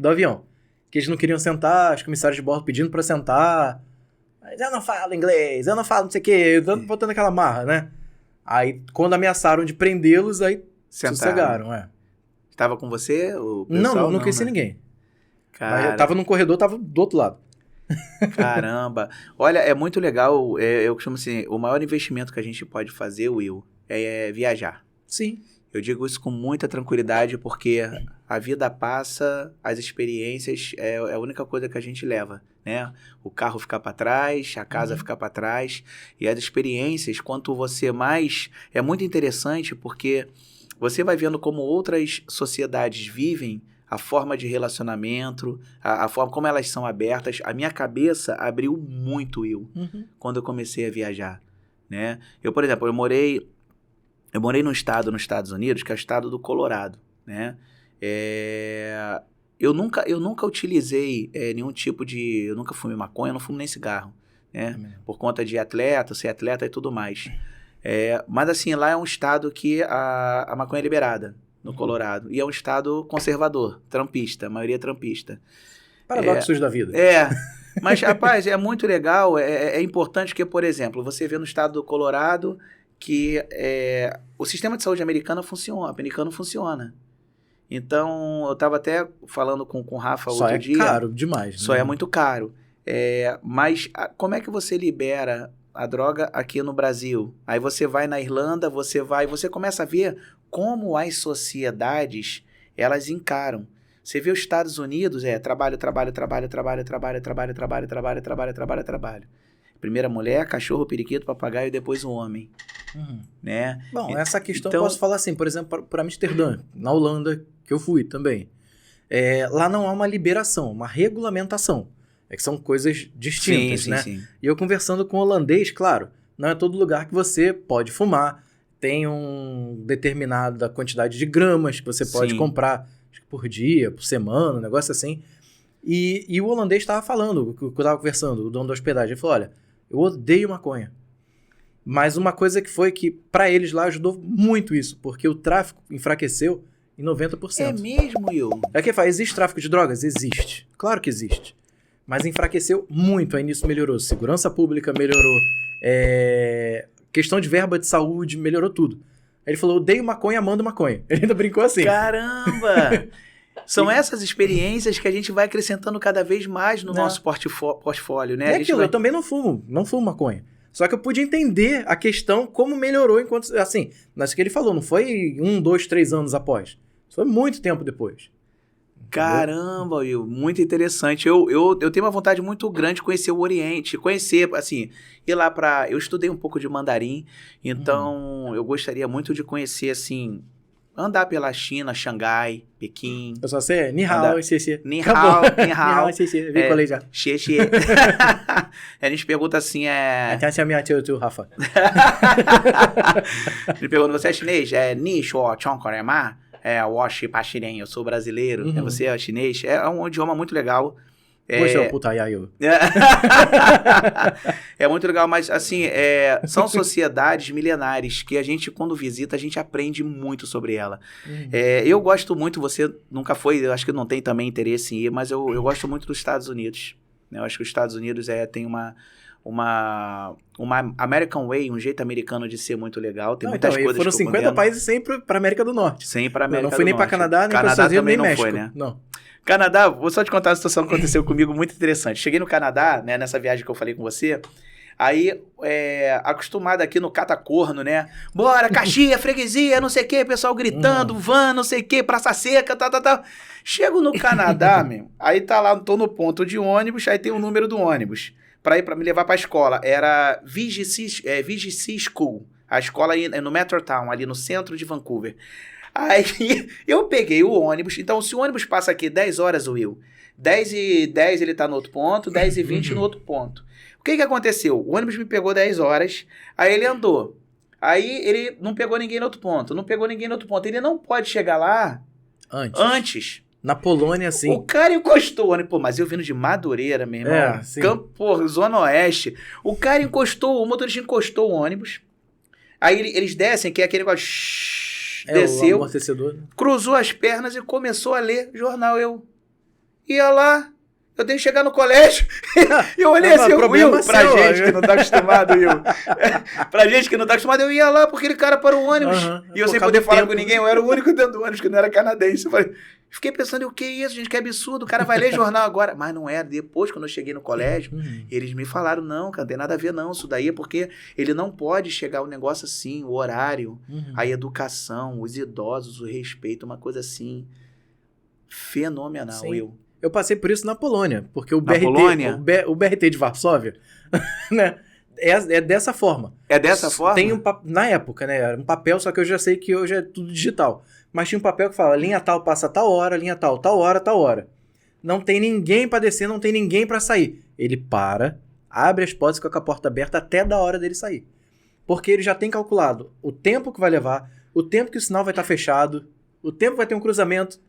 avião. Que eles não queriam sentar, os comissários de bordo pedindo pra sentar. Mas eu não falo inglês, eu não falo não sei o quê, botando aquela marra, né? Aí, quando ameaçaram de prendê-los, aí sossegaram, Tava com você o Não, pessoal? não conheci né? ninguém. Mas Cara, eu tava num corredor, tava do outro lado. caramba. Olha, é muito legal. Eu costumo assim, o maior investimento que a gente pode fazer, Will, é viajar. Sim. Eu digo isso com muita tranquilidade porque a vida passa, as experiências é a única coisa que a gente leva, né? O carro fica para trás, a casa fica para trás e as experiências, quanto você mais... É muito interessante porque você vai vendo como outras sociedades vivem, a forma de relacionamento, a forma como elas são abertas. A minha cabeça abriu muito, Will, quando eu comecei a viajar, né? Eu, por exemplo, eu morei num estado nos Estados Unidos, que é o estado do Colorado, né? Eu nunca utilizei nenhum tipo de... Eu nunca fumei maconha, eu não fumo nem cigarro, né? Por conta de ser atleta e tudo mais. Mas assim, lá é um estado que a maconha é liberada, no Colorado. E é um estado conservador, trampista, a maioria é trampista. Paradoxos da vida. Mas, rapaz, é muito legal, é importante que, por exemplo, você vê no estado do Colorado que o sistema de saúde americano funciona. Então, eu estava até falando com o Rafa outro dia. Só é caro demais. Só é muito caro. Mas como é que você libera a droga aqui no Brasil? Aí você vai na Irlanda, você começa a ver como as sociedades, elas encaram. Você vê os Estados Unidos, trabalho. Primeira mulher, cachorro, periquito, papagaio e depois o homem. Né? Bom, essa questão eu posso falar assim, por exemplo, para Amsterdã, na Holanda, que eu fui também. Lá não há uma liberação, uma regulamentação. Que são coisas distintas, né? Sim. E eu conversando com o holandês, claro, não é todo lugar que você pode fumar, tem uma determinada quantidade de gramas que você pode comprar por dia, por semana, um negócio assim. E o holandês estava falando, que eu estava conversando, o dono da hospedagem, ele falou, olha, eu odeio maconha. Mas uma coisa que foi que, para eles lá, ajudou muito isso, porque o tráfico enfraqueceu em 90%. É mesmo, Will? Que fala, existe tráfico de drogas? Existe. Claro que existe. Mas enfraqueceu muito, aí nisso melhorou. Segurança pública melhorou. Questão de verba de saúde melhorou tudo. Aí ele falou, odeio maconha, mando maconha. Ele ainda brincou assim. Caramba! São essas experiências que a gente vai acrescentando cada vez mais no nosso portfólio, né? Eu também não fumo maconha. Só que eu pude entender a questão, como melhorou enquanto... Assim, mas que ele falou, não foi 1, 2, 3 anos após. Isso foi muito tempo depois. Caramba, Will, muito interessante. Eu tenho uma vontade muito grande de conhecer o Oriente, ir lá eu estudei um pouco de mandarim, então eu gostaria muito de conhecer, assim, andar pela China, Xangai, Pequim. Eu só sei, ni hao, xie. Ni hao, Ni hao, xie. Vem colei já. Xie. A gente pergunta assim, Rafa. Ele pergunta, você é chinês? Ni shuo chong kore ma? Washi Pachiren, eu sou brasileiro, você é chinês. É um idioma muito legal. É muito legal, mas assim, são sociedades milenares que a gente, quando visita, a gente aprende muito sobre ela. Eu gosto muito, você nunca foi, eu acho que não tem também interesse em ir, mas eu gosto muito dos Estados Unidos. Eu acho que os Estados Unidos tem uma American Way, um jeito americano de ser muito legal. Tem muitas coisas foram 50 países sempre para América do Norte. Sempre para América do Norte. Não fui nem para Canadá, nem para Estados Unidos, nem México. Foi, né? Não. Canadá, vou só te contar uma situação que aconteceu comigo muito interessante. Cheguei no Canadá, né, nessa viagem que eu falei com você. Aí, acostumado aqui no catacorno, né? Bora, Caxias, freguesia, não sei o quê, pessoal gritando, van, não sei o quê, praça seca, tal. Chego no Canadá, meu, aí tá lá, tô no ponto de ônibus, aí tem o número do ônibus. Pra me levar pra escola. Era VGC School. A escola aí no Metrotown, ali no centro de Vancouver. Aí eu peguei o ônibus. Então, se o ônibus passa aqui 10 horas, Will, 10h10 ele tá no outro ponto, 10h20 no outro ponto. O que aconteceu? O ônibus me pegou 10 horas, aí ele andou. Aí ele não pegou ninguém no outro ponto, Ele não pode chegar lá antes. Na Polônia, sim. O cara encostou o ônibus. Mas eu vindo de Madureira, meu irmão. Zona Oeste. O cara o motorista encostou o ônibus. Aí eles descem, que é aquele negócio... desceu, o amortecedor. Cruzou as pernas e começou a ler jornal. Eu ia lá, eu tenho que chegar no colégio. E eu olhei assim, Will, pra gente que não tá acostumado, Will. Pra gente que não tá acostumado, eu ia lá porque aquele cara para o ônibus. E eu sem poder falar com ninguém, eu era o único dentro do ônibus que não era canadense. Eu falei, fiquei pensando, o que é isso, gente? Que absurdo, o cara vai ler jornal agora. Mas não era. Depois, quando eu cheguei no colégio, eles me falaram, não, cara, não tem nada a ver não. Isso daí é porque ele não pode chegar o negócio assim, o horário, a educação, os idosos, o respeito, uma coisa assim fenomenal, Will. Eu passei por isso na Polônia, porque o Na BRT, Polônia? o BRT de Varsóvia, né, é dessa forma. É dessa forma? Tem na época, né, era um papel, só que eu já sei que hoje é tudo digital. Mas tinha um papel que fala, linha tal passa tal hora, linha tal hora, tal hora. Não tem ninguém pra descer, não tem ninguém pra sair. Ele para, abre as portas, fica com a porta aberta até da hora dele sair. Porque ele já tem calculado o tempo que vai levar, o tempo que o sinal vai estar fechado, o tempo que vai ter um cruzamento.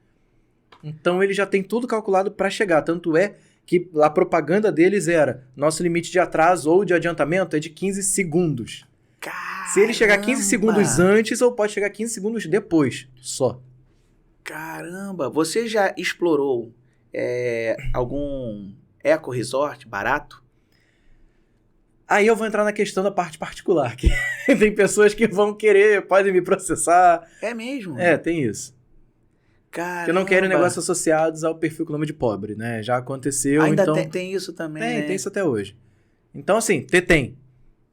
Então ele já tem tudo calculado para chegar. Tanto é que a propaganda deles era nosso limite de atraso ou de adiantamento é de 15 segundos. Caramba. Se ele chegar 15 segundos antes ou pode chegar 15 segundos depois, só. Caramba, você já explorou algum eco-resort barato? Aí eu vou entrar na questão da parte particular, que tem pessoas que vão querer, podem me processar. É mesmo? É, tem isso. Caramba. Que não querem negócios associados ao perfil com nome de pobre, né? Já aconteceu, Ainda então... tem isso também, né? Tem isso até hoje. Então, assim, tem.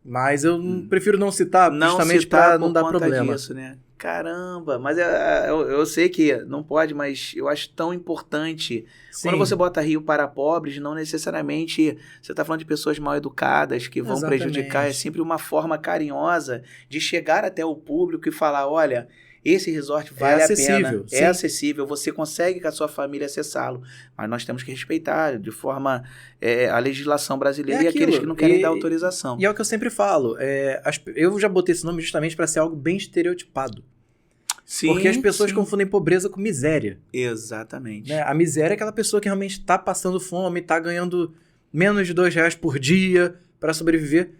Mas eu prefiro não citar, justamente para não dar problema. Disso, né? Caramba, mas eu sei que não pode, mas eu acho tão importante. Sim. Quando você bota Rio para pobres, não necessariamente você está falando de pessoas mal educadas que vão prejudicar. É sempre uma forma carinhosa de chegar até o público e falar, olha... Esse resort vale a pena, é acessível, você consegue com a sua família acessá-lo, mas nós temos que respeitar de forma a legislação brasileira e aqueles que não querem dar autorização. E é o que eu sempre falo, eu já botei esse nome justamente para ser algo bem estereotipado. Sim, porque as pessoas confundem pobreza com miséria. Exatamente. Né? A miséria é aquela pessoa que realmente está passando fome, está ganhando menos de R$2 por dia para sobreviver.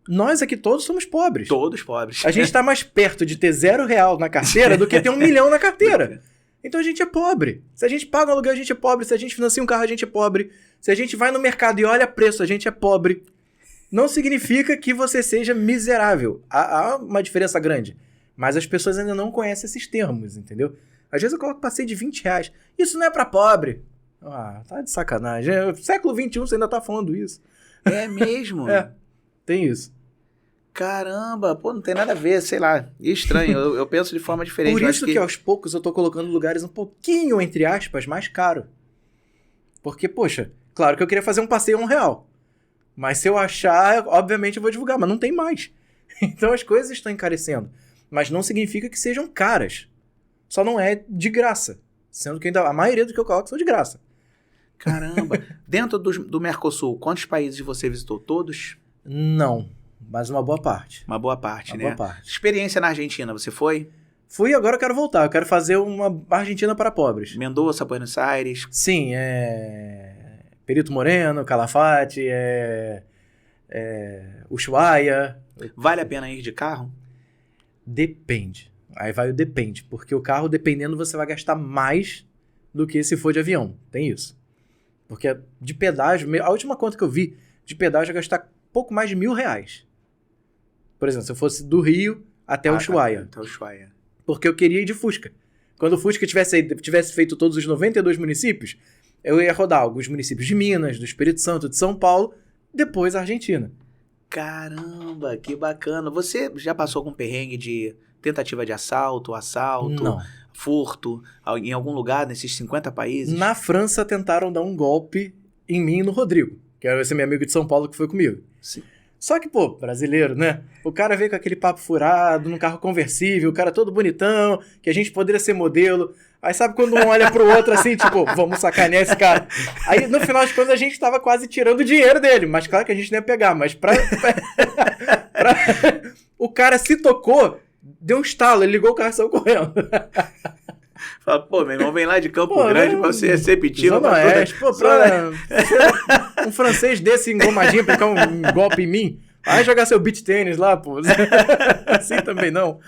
Nós aqui todos somos pobres. Todos pobres. A gente está mais perto de ter R$0 na carteira do que ter 1 milhão na carteira. Então a gente é pobre. Se a gente paga um aluguel, a gente é pobre. Se a gente financia um carro, a gente é pobre. Se a gente vai no mercado e olha preço, a gente é pobre. Não significa que você seja miserável. Há uma diferença grande. Mas as pessoas ainda não conhecem esses termos, entendeu? Às vezes eu coloco passeio de R$20. Isso não é pra pobre. Ah, tá de sacanagem. Século XXI você ainda tá falando isso. É mesmo? Tem isso. Caramba, pô, não tem nada a ver, sei lá, estranho, eu penso de forma diferente. Por isso que aos poucos eu tô colocando lugares um pouquinho, entre aspas, mais caro. Porque, poxa, claro que eu queria fazer um passeio R$1. Mas se eu achar, obviamente eu vou divulgar, mas não tem mais. Então as coisas estão encarecendo. Mas não significa que sejam caras. Só não é de graça. Sendo que ainda a maioria do que eu coloco são de graça. Caramba. Dentro do Mercosul, quantos países você visitou? Todos? Não. Mas uma boa parte. Uma boa parte, né? Boa parte. Experiência na Argentina, você foi? Fui, agora eu quero voltar. Eu quero fazer uma Argentina para pobres. Mendoza, Buenos Aires. Sim, Perito Moreno, Calafate, Ushuaia. Vale a pena ir de carro? Depende. Aí vai o depende. Porque o carro, dependendo, você vai gastar mais do que se for de avião. Tem isso. Porque de pedágio, a última conta que eu vi de pedágio é gastar pouco mais de R$1.000. Por exemplo, se eu fosse do Rio até Ushuaia. Até Ushuaia. Porque eu queria ir de Fusca. Quando o Fusca tivesse feito todos os 92 municípios, eu ia rodar alguns municípios de Minas, do Espírito Santo, de São Paulo, depois a Argentina. Caramba, que bacana. Você já passou com perrengue de tentativa de assalto, Não. furto, em algum lugar nesses 50 países? Na França tentaram dar um golpe em mim e no Rodrigo, que era esse meu amigo de São Paulo que foi comigo. Sim. Só que, pô, brasileiro, né? O cara veio com aquele papo furado, num carro conversível, o cara todo bonitão, que a gente poderia ser modelo. Aí sabe quando um olha pro outro assim, tipo, vamos sacanear esse cara. Aí, no final de contas, a gente tava quase tirando o dinheiro dele. Mas claro que a gente não ia pegar, mas o cara se tocou, deu um estalo, ele ligou o carro e saiu correndo. Fala, pô, meu irmão vem lá de Campo Grande pra você receptir. Um francês desse engomadinho aplicar um golpe em mim, vai jogar seu beach tênis lá, pô. Assim também não.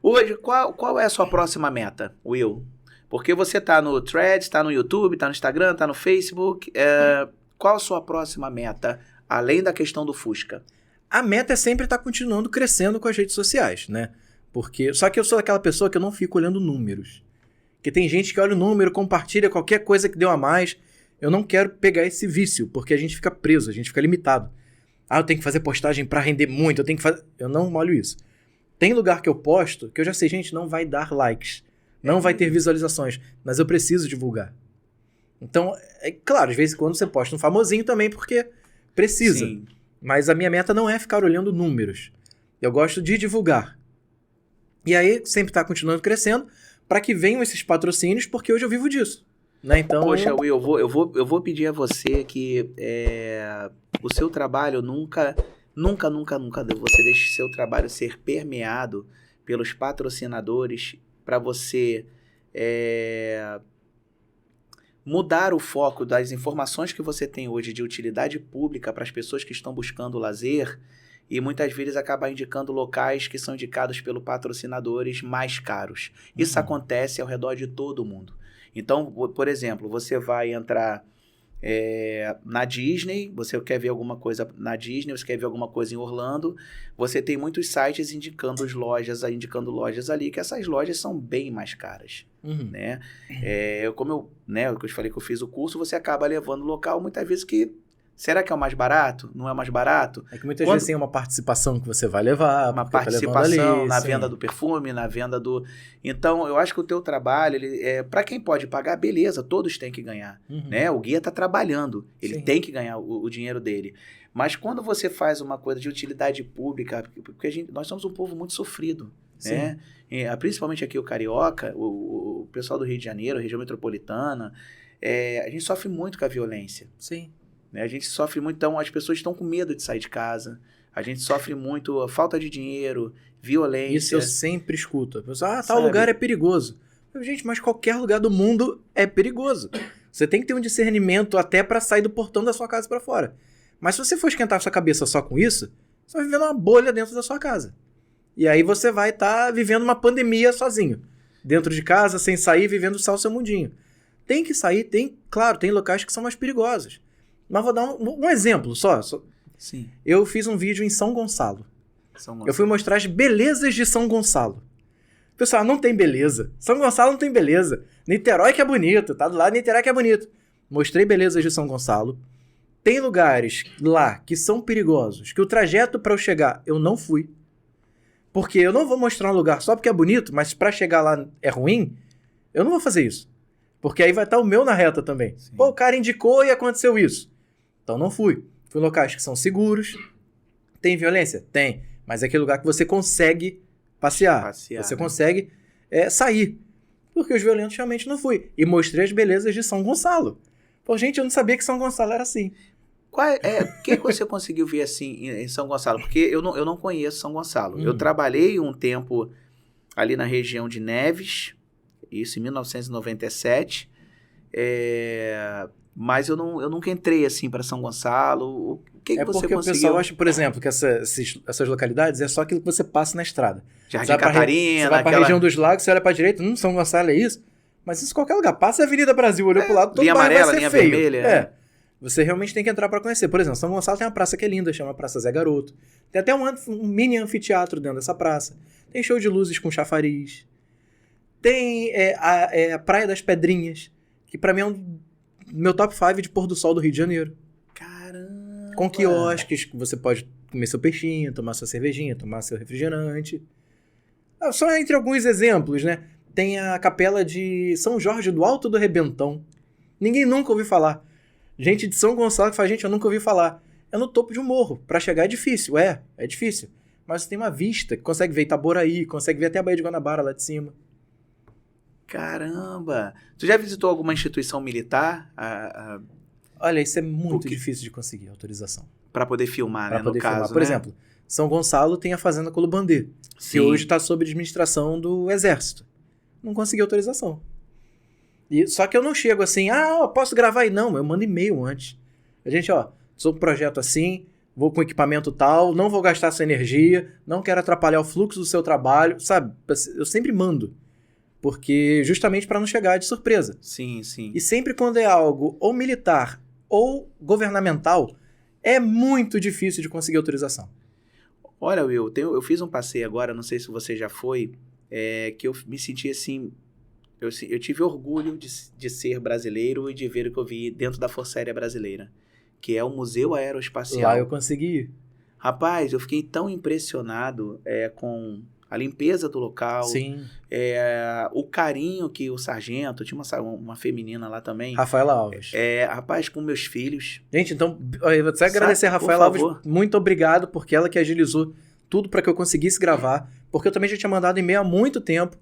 Hoje, qual é a sua próxima meta, Will? Porque você tá no Threads, tá no YouTube, tá no Instagram, tá no Facebook. Qual a sua próxima meta, além da questão do Fusca? A meta é sempre estar continuando crescendo com as redes sociais, né? Só que eu sou aquela pessoa que eu não fico olhando números. Porque tem gente que olha o número, compartilha qualquer coisa que deu a mais. Eu não quero pegar esse vício, porque a gente fica preso, a gente fica limitado. Eu tenho que fazer postagem pra render muito, eu não olho isso. Tem lugar que eu posto que eu já sei, gente, não vai dar likes, não vai ter visualizações, mas eu preciso divulgar. Então, é claro, às vezes quando você posta um famosinho também, porque precisa. Sim. Mas a minha meta não é ficar olhando números. Eu gosto de divulgar. E aí, sempre tá continuando crescendo, para que venham esses patrocínios, porque hoje eu vivo disso. Né? Então, Poxa, Will, eu vou pedir a você que o seu trabalho nunca você deixe seu trabalho ser permeado pelos patrocinadores para você mudar o foco das informações que você tem hoje de utilidade pública para as pessoas que estão buscando lazer e muitas vezes acabar indicando locais que são indicados pelos patrocinadores mais caros. Isso acontece ao redor de todo mundo. Então, por exemplo, você vai entrar na Disney, você quer ver alguma coisa na Disney, você quer ver alguma coisa em Orlando, você tem muitos sites indicando lojas ali, que essas lojas são bem mais caras. Né? Como eu te falei que eu fiz o curso, você acaba levando o local muitas vezes que... Será que é o mais barato? Não é o mais barato? É que muitas vezes tem uma participação que você vai levar. Uma participação ali, na sim. venda do perfume, na venda do... Então, eu acho que o teu trabalho, para quem pode pagar, beleza, todos têm que ganhar. Né? O guia está trabalhando, ele tem que ganhar o dinheiro dele. Mas quando você faz uma coisa de utilidade pública, porque nós somos um povo muito sofrido, né? Principalmente aqui o carioca, o pessoal do Rio de Janeiro, região metropolitana, a gente sofre muito com a violência. Sim. A gente sofre muito, então as pessoas estão com medo de sair de casa. A gente sofre muito a falta de dinheiro, violência. Isso eu sempre escuto. A pessoa, tal lugar é perigoso. Gente, mas qualquer lugar do mundo é perigoso. Você tem que ter um discernimento até para sair do portão da sua casa para fora. Mas se você for esquentar sua cabeça só com isso, você vai vivendo uma bolha dentro da sua casa. E aí você vai estar vivendo uma pandemia sozinho. Dentro de casa, sem sair, vivendo só o seu mundinho. Tem que sair, claro, tem locais que são mais perigosos. Mas vou dar um exemplo só. Sim. Eu fiz um vídeo em São Gonçalo. Eu fui mostrar as belezas de São Gonçalo. Pessoal, não tem beleza. São Gonçalo não tem beleza. Niterói que é bonito. Tá do lado de Niterói que é bonito. Mostrei belezas de São Gonçalo. Tem lugares lá que são perigosos, que o trajeto para eu chegar eu não fui. Porque eu não vou mostrar um lugar só porque é bonito, mas para chegar lá é ruim, eu não vou fazer isso. Porque aí vai estar o meu na reta também. Sim. Pô, o cara indicou e aconteceu isso. Então não fui. Fui em locais que são seguros. Tem violência? Tem. Mas é aquele lugar que você consegue passear. Você consegue sair. Porque os violentos realmente não fui. E mostrei as belezas de São Gonçalo. Pô, gente, eu não sabia que São Gonçalo era assim. O que você conseguiu ver assim em São Gonçalo? Porque eu não conheço São Gonçalo. Eu trabalhei um tempo ali na região de Neves, isso em 1997, mas eu nunca entrei assim para São Gonçalo. O que você conseguiu? Porque o pessoal acha, por exemplo, que essas localidades é só aquilo que você passa na estrada. Jardim Catarina, você vai para a região dos lagos, você olha para a direita, São Gonçalo é isso? Mas isso em qualquer lugar. Passa a Avenida Brasil, olhou para o lado, todo linha bairro amarela, vai ser linha feio. vermelha. Você realmente tem que entrar para conhecer. Por exemplo, São Gonçalo tem uma praça que é linda, chama Praça Zé Garoto. Tem até um mini anfiteatro dentro dessa praça. Tem show de luzes com chafariz. Tem a Praia das Pedrinhas, que para mim é meu top 5 de pôr do sol do Rio de Janeiro. Caramba! Com quiosques, que você pode comer seu peixinho, tomar sua cervejinha, tomar seu refrigerante. Só entre alguns exemplos, né? Tem a capela de São Jorge do Alto do Rebentão. Ninguém nunca ouviu falar. Gente de São Gonçalo que fala, gente, eu nunca ouvi falar. É no topo de um morro. Pra chegar é difícil, é difícil. Mas você tem uma vista, que consegue ver Itaboraí, consegue ver até a Baía de Guanabara lá de cima. Caramba! Tu já visitou alguma instituição militar? Olha, isso é muito difícil de conseguir, autorização. Para poder filmar, né? No caso, Por exemplo, São Gonçalo tem a Fazenda Colubandê, que hoje está sob administração do Exército. Não consegui autorização. Só que eu não chego assim, posso gravar aí? Não, eu mando e-mail antes. A gente, sou um projeto assim, vou com equipamento tal, não vou gastar sua energia, não quero atrapalhar o fluxo do seu trabalho, sabe? Eu sempre mando. porque justamente para não chegar de surpresa. Sim, sim. E sempre quando é algo ou militar ou governamental, é muito difícil de conseguir autorização. Olha, Will, eu fiz um passeio agora, não sei se você já foi, que eu me senti assim, eu tive orgulho de ser brasileiro e de ver o que eu vi dentro da Força Aérea Brasileira, que é o Museu Aeroespacial. Lá eu consegui ir. Rapaz, eu fiquei tão impressionado com a limpeza do local, Sim. O carinho que o sargento, tinha uma feminina lá também. Rafaela Alves. Rapaz, com meus filhos. Gente, então, eu vou até agradecer a Rafaela Alves. Muito obrigado, porque ela que agilizou tudo para que eu conseguisse gravar. Porque eu também já tinha mandado e-mail há muito tempo.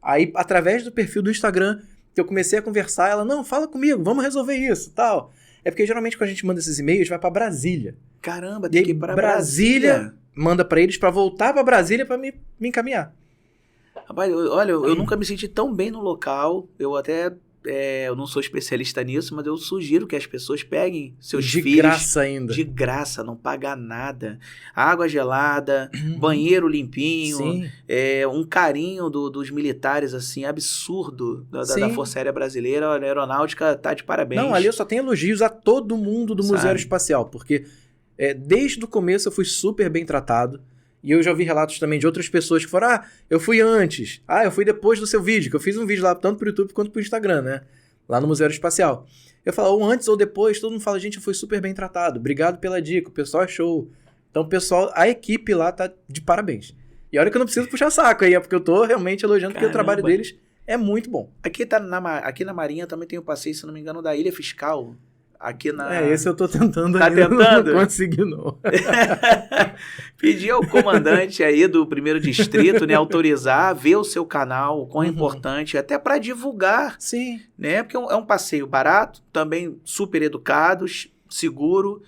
Aí, através do perfil do Instagram, que eu comecei a conversar, ela, não, fala comigo, vamos resolver isso, tal. É porque geralmente quando a gente manda esses e-mails, vai para Brasília. Caramba, tem que ir para Brasília. Manda para eles para voltar para Brasília para me encaminhar. Rapaz, olha, eu nunca me senti tão bem no local. Eu até, eu não sou especialista nisso, mas eu sugiro que as pessoas peguem seus filhos. De graça ainda. De graça, não paga nada. Água gelada, banheiro limpinho. Sim. Um carinho dos militares, assim, absurdo da Força Aérea Brasileira. A Aeronáutica tá de parabéns. Não, ali eu só tenho elogios a todo mundo do Museu Aeroespacial, porque desde o começo eu fui super bem tratado. E eu já vi relatos também de outras pessoas que falaram, eu fui antes, eu fui depois do seu vídeo, que eu fiz um vídeo lá tanto pro YouTube quanto pro Instagram, né? Lá no Museu Aeroespacial. Eu falo, ou antes ou depois, todo mundo fala, gente, eu fui super bem tratado, obrigado pela dica, o pessoal é show. Então o pessoal, a equipe lá tá de parabéns. E olha que eu não preciso puxar saco aí, porque eu tô realmente elogiando, porque o trabalho deles é muito bom. Aqui na Marinha também tem o passeio, se não me engano, da Ilha Fiscal. Aqui esse eu tô tentando tá ainda, tentando? não consegui não. Pedi ao comandante aí do 1º Distrito, né, autorizar, ver o seu canal, o quão importante, até para divulgar. Sim. Né, porque é um passeio barato, também super educados, seguro,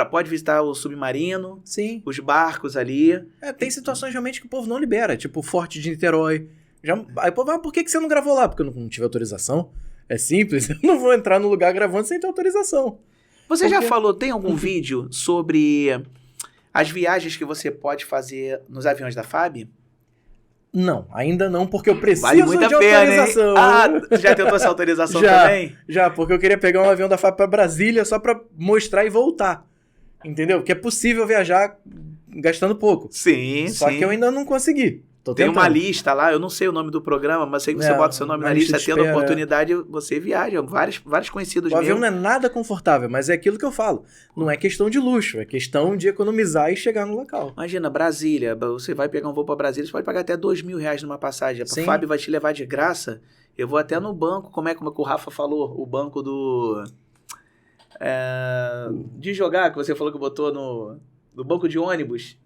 pode visitar o submarino, sim, os barcos ali. Tem situações realmente que o povo não libera, tipo o Forte de Niterói. Aí o povo, por que você não gravou lá? Porque eu não tive autorização. É simples, eu não vou entrar no lugar gravando sem ter autorização. Você já falou, tem algum vídeo sobre as viagens que você pode fazer nos aviões da FAB? Não, ainda não, porque eu preciso vale muito de a pena, autorização. Hein? Já tentou essa autorização também? Já, porque eu queria pegar um avião da FAB para Brasília só para mostrar e voltar. Entendeu? Porque é possível viajar gastando pouco. Sim, Só que eu ainda não consegui. Tem uma lista lá, eu não sei o nome do programa, mas sei que você bota seu nome na lista, tendo a oportunidade, você viaja. Vários conhecidos meus. O avião não é nada confortável, mas é aquilo que eu falo. Não é questão de luxo, é questão de economizar e chegar no local. Imagina, Brasília, você vai pegar um voo para Brasília, você pode pagar até R$2.000 numa passagem. A FAB vai te levar de graça. Eu vou até no banco, como é que o Rafa falou, o banco de jogar, que você falou que botou no banco de ônibus.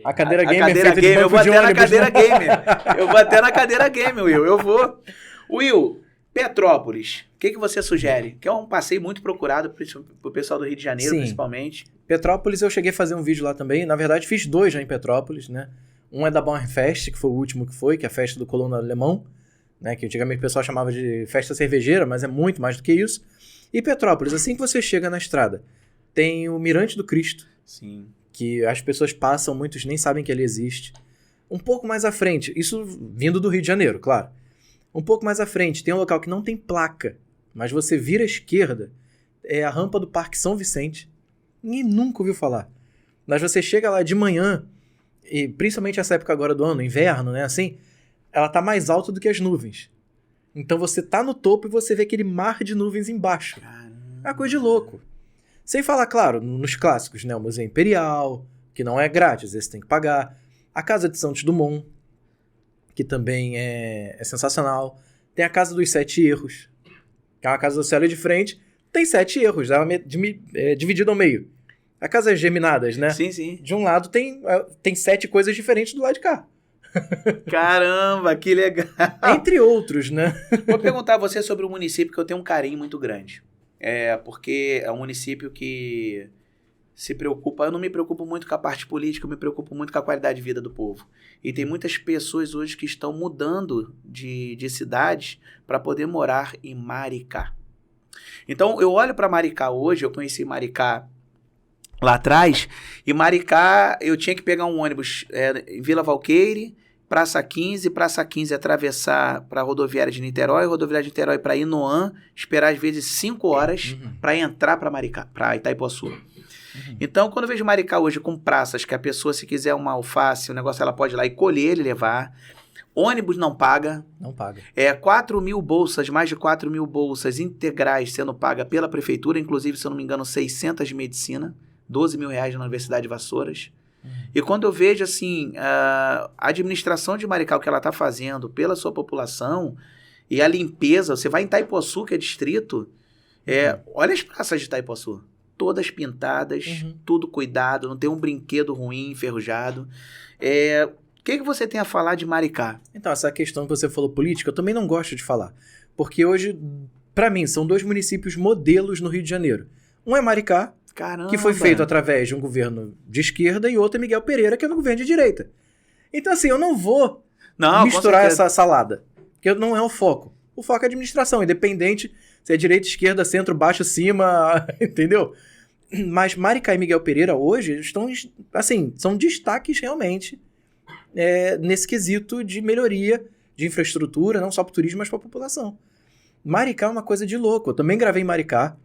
A cadeira gamer. A cadeira gamer, eu vou até na cadeira gamer. Eu vou até na cadeira gamer, Will. Eu vou. Will, Petrópolis, o que você sugere? Que é um passeio muito procurado pro pessoal do Rio de Janeiro, principalmente. Petrópolis, eu cheguei a fazer um vídeo lá também. Na verdade, fiz 2 já em Petrópolis, né? Um é da Bauernfest, que foi o último que é a festa do colono alemão, né? Que antigamente o pessoal chamava de festa cervejeira, mas é muito mais do que isso. E Petrópolis, assim que você chega na estrada, tem o Mirante do Cristo. Sim. Que as pessoas passam, muitos nem sabem que ele existe. Um pouco mais à frente, isso vindo do Rio de Janeiro, claro. Um pouco mais à frente, tem um local que não tem placa, mas você vira à esquerda, é a rampa do Parque São Vicente. Ninguém nunca ouviu falar. Mas você chega lá de manhã, e principalmente essa época agora do ano, inverno, né, assim, ela tá mais alta do que as nuvens. Então você tá no topo e você vê aquele mar de nuvens embaixo. Caramba. É uma coisa de louco. Sem falar, claro, nos clássicos, né? O Museu Imperial, que não é grátis, esse tem que pagar. A Casa de Santos Dumont, que também é sensacional. Tem a Casa dos 7 Erros, que é uma casa do céu de frente, tem 7 erros, dividido ao meio. A Casa Geminadas, né? Sim, sim. De um lado tem 7 coisas diferentes do lado de cá. Caramba, que legal. Entre outros, né? Vou perguntar a você sobre um município que eu tenho um carinho muito grande. Porque é um município que se preocupa... Eu não me preocupo muito com a parte política, eu me preocupo muito com a qualidade de vida do povo. E tem muitas pessoas hoje que estão mudando de cidades para poder morar em Maricá. Então, eu olho para Maricá hoje, eu conheci Maricá lá atrás, e Maricá eu tinha que pegar um ônibus em Vila Valqueire, Praça 15 atravessar para a rodoviária de Niterói, rodoviária de Niterói para Inoã, esperar às vezes 5 horas para entrar para Maricá, para Itaipuaçu. Então, quando eu vejo Maricá hoje com praças que a pessoa, se quiser uma alface, o negócio, ela pode ir lá e colher e levar. Ônibus não paga. Não paga. 4 mil bolsas, mais de 4 mil bolsas integrais sendo paga pela prefeitura, inclusive, se eu não me engano, 600 de medicina, 12 mil reais na Universidade de Vassouras. E quando eu vejo, assim, a administração de Maricá, o que ela está fazendo pela sua população, e a limpeza, você vai em Itaipuaçu, que é distrito, olha as praças de Itaipuaçu. Todas pintadas, tudo cuidado, não tem um brinquedo ruim, enferrujado. O que você tem a falar de Maricá? Então, essa questão que você falou política, eu também não gosto de falar. Porque hoje, para mim, são 2 municípios modelos no Rio de Janeiro. Um é Maricá, Caramba. que foi feito através de um governo de esquerda, e outro é Miguel Pereira, que é no governo de direita. Então, assim, eu não vou misturar essa salada, porque não é o foco. O foco é a administração, independente se é direita, esquerda, centro, baixo, cima, entendeu? Mas Maricá e Miguel Pereira hoje estão, assim, são destaques realmente nesse quesito de melhoria de infraestrutura, não só para o turismo, mas para a população. Maricá é uma coisa de louco. Eu também gravei em Maricá.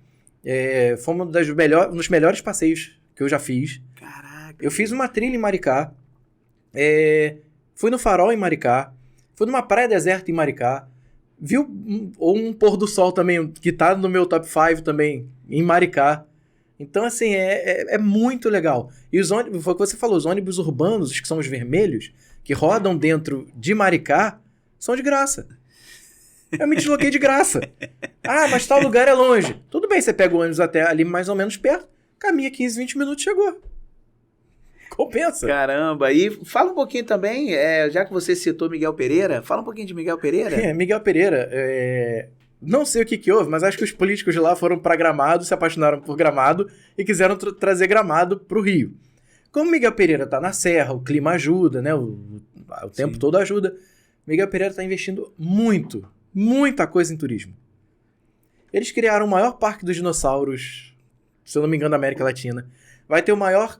Foi um dos melhores passeios que eu já fiz. Caraca. Eu fiz uma trilha em Maricá. Fui no Farol em Maricá. Fui numa praia deserta em Maricá. Vi um pôr do sol também, que tá no meu top 5 também, em Maricá. Então, assim, é muito legal. E os ônibus, foi o que você falou, os ônibus urbanos, os que são os vermelhos, que rodam dentro de Maricá, são de graça. Eu me desloquei de graça. Ah, mas tal lugar é longe. Tudo bem, você pega o ônibus até ali mais ou menos perto, caminha 15, 20 minutos, chegou. Compensa. Caramba. E fala um pouquinho também, já que você citou Miguel Pereira, fala um pouquinho de Miguel Pereira. Miguel Pereira, não sei o que houve, mas acho que os políticos de lá foram para Gramado, se apaixonaram por Gramado e quiseram trazer Gramado para o Rio. Como Miguel Pereira está na serra, o clima ajuda, né? O tempo todo ajuda. Miguel Pereira está investindo muita coisa em turismo. Eles criaram o maior parque dos dinossauros, se eu não me engano, da América Latina. Vai ter o maior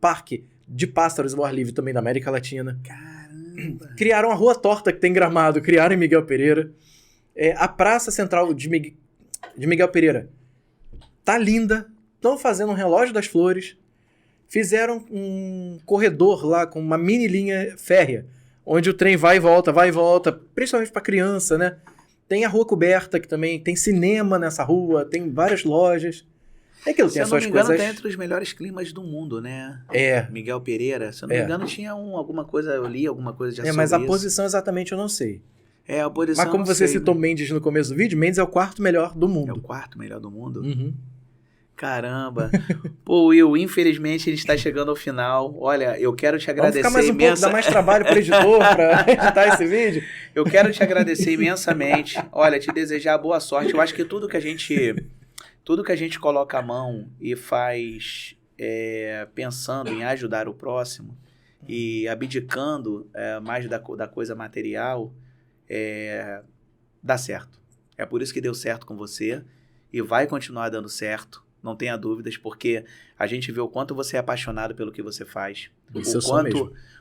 parque de pássaros ao ar livre também da América Latina. Caramba! Criaram a Rua Torta que tem Gramado, criaram em Miguel Pereira. A Praça Central de Miguel Pereira tá linda. Estão fazendo um relógio das flores. Fizeram um corredor lá com uma mini linha férrea, onde o trem vai e volta, principalmente para criança, né? Tem a Rua Coberta, que também tem cinema nessa rua, tem várias lojas. É aquilo, tem as suas coisas... Se eu não me engano, tá entre os melhores climas do mundo, né? Miguel Pereira, se eu não me engano, tinha alguma coisa, eu li alguma coisa de mas a posição exatamente eu não sei. A posição mas como você citou Mendes no começo do vídeo, Mendes é o 4º melhor do mundo. É o 4º melhor do mundo? Uhum. Caramba. Pô, Will, infelizmente a gente está chegando ao final. Olha, eu quero te agradecer Vamos ficar mais pouco, dá mais trabalho para o editor, para editar esse vídeo. Eu quero te agradecer imensamente. Olha, te desejar boa sorte. Eu acho que tudo que a gente coloca a mão e faz pensando em ajudar o próximo e abdicando mais da coisa material, dá certo. É por isso que deu certo com você e vai continuar dando certo. Não tenha dúvidas, porque a gente vê o quanto você é apaixonado pelo que você faz.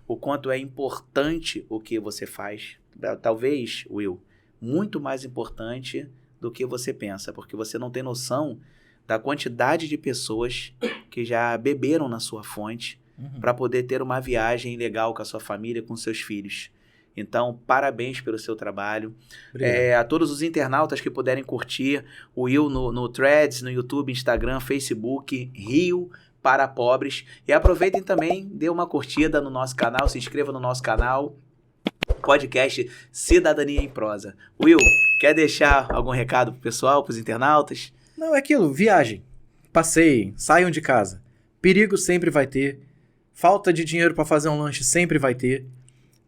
O quanto é importante o que você faz. Talvez, Will, muito mais importante do que você pensa, porque você não tem noção da quantidade de pessoas que já beberam na sua fonte para poder ter uma viagem legal com a sua família, com seus filhos. Então, parabéns pelo seu trabalho. A todos os internautas que puderem curtir o Will no Threads, no YouTube, Instagram, Facebook, Rio para Pobres. E aproveitem também, dê uma curtida no nosso canal, se inscreva no nosso canal, podcast Cidadania em Prosa. Will, quer deixar algum recado pro pessoal, pros internautas? Não, é aquilo, viagem, passeiem, saiam de casa. Perigo sempre vai ter, falta de dinheiro para fazer um lanche sempre vai ter.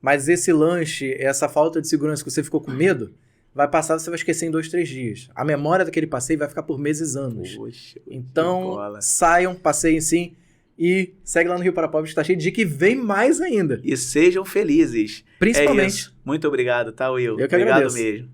Mas esse lanche, essa falta de segurança que você ficou com medo, vai passar, você vai esquecer em 2, 3 dias. A memória daquele passeio vai ficar por meses, anos. Poxa, então, saiam, passeiem sim. E segue lá no Rio para Pobres, que tá cheio de dica e vem mais ainda. E sejam felizes. Principalmente. Muito obrigado, tá, Will? Eu que obrigado agradeço. mesmo.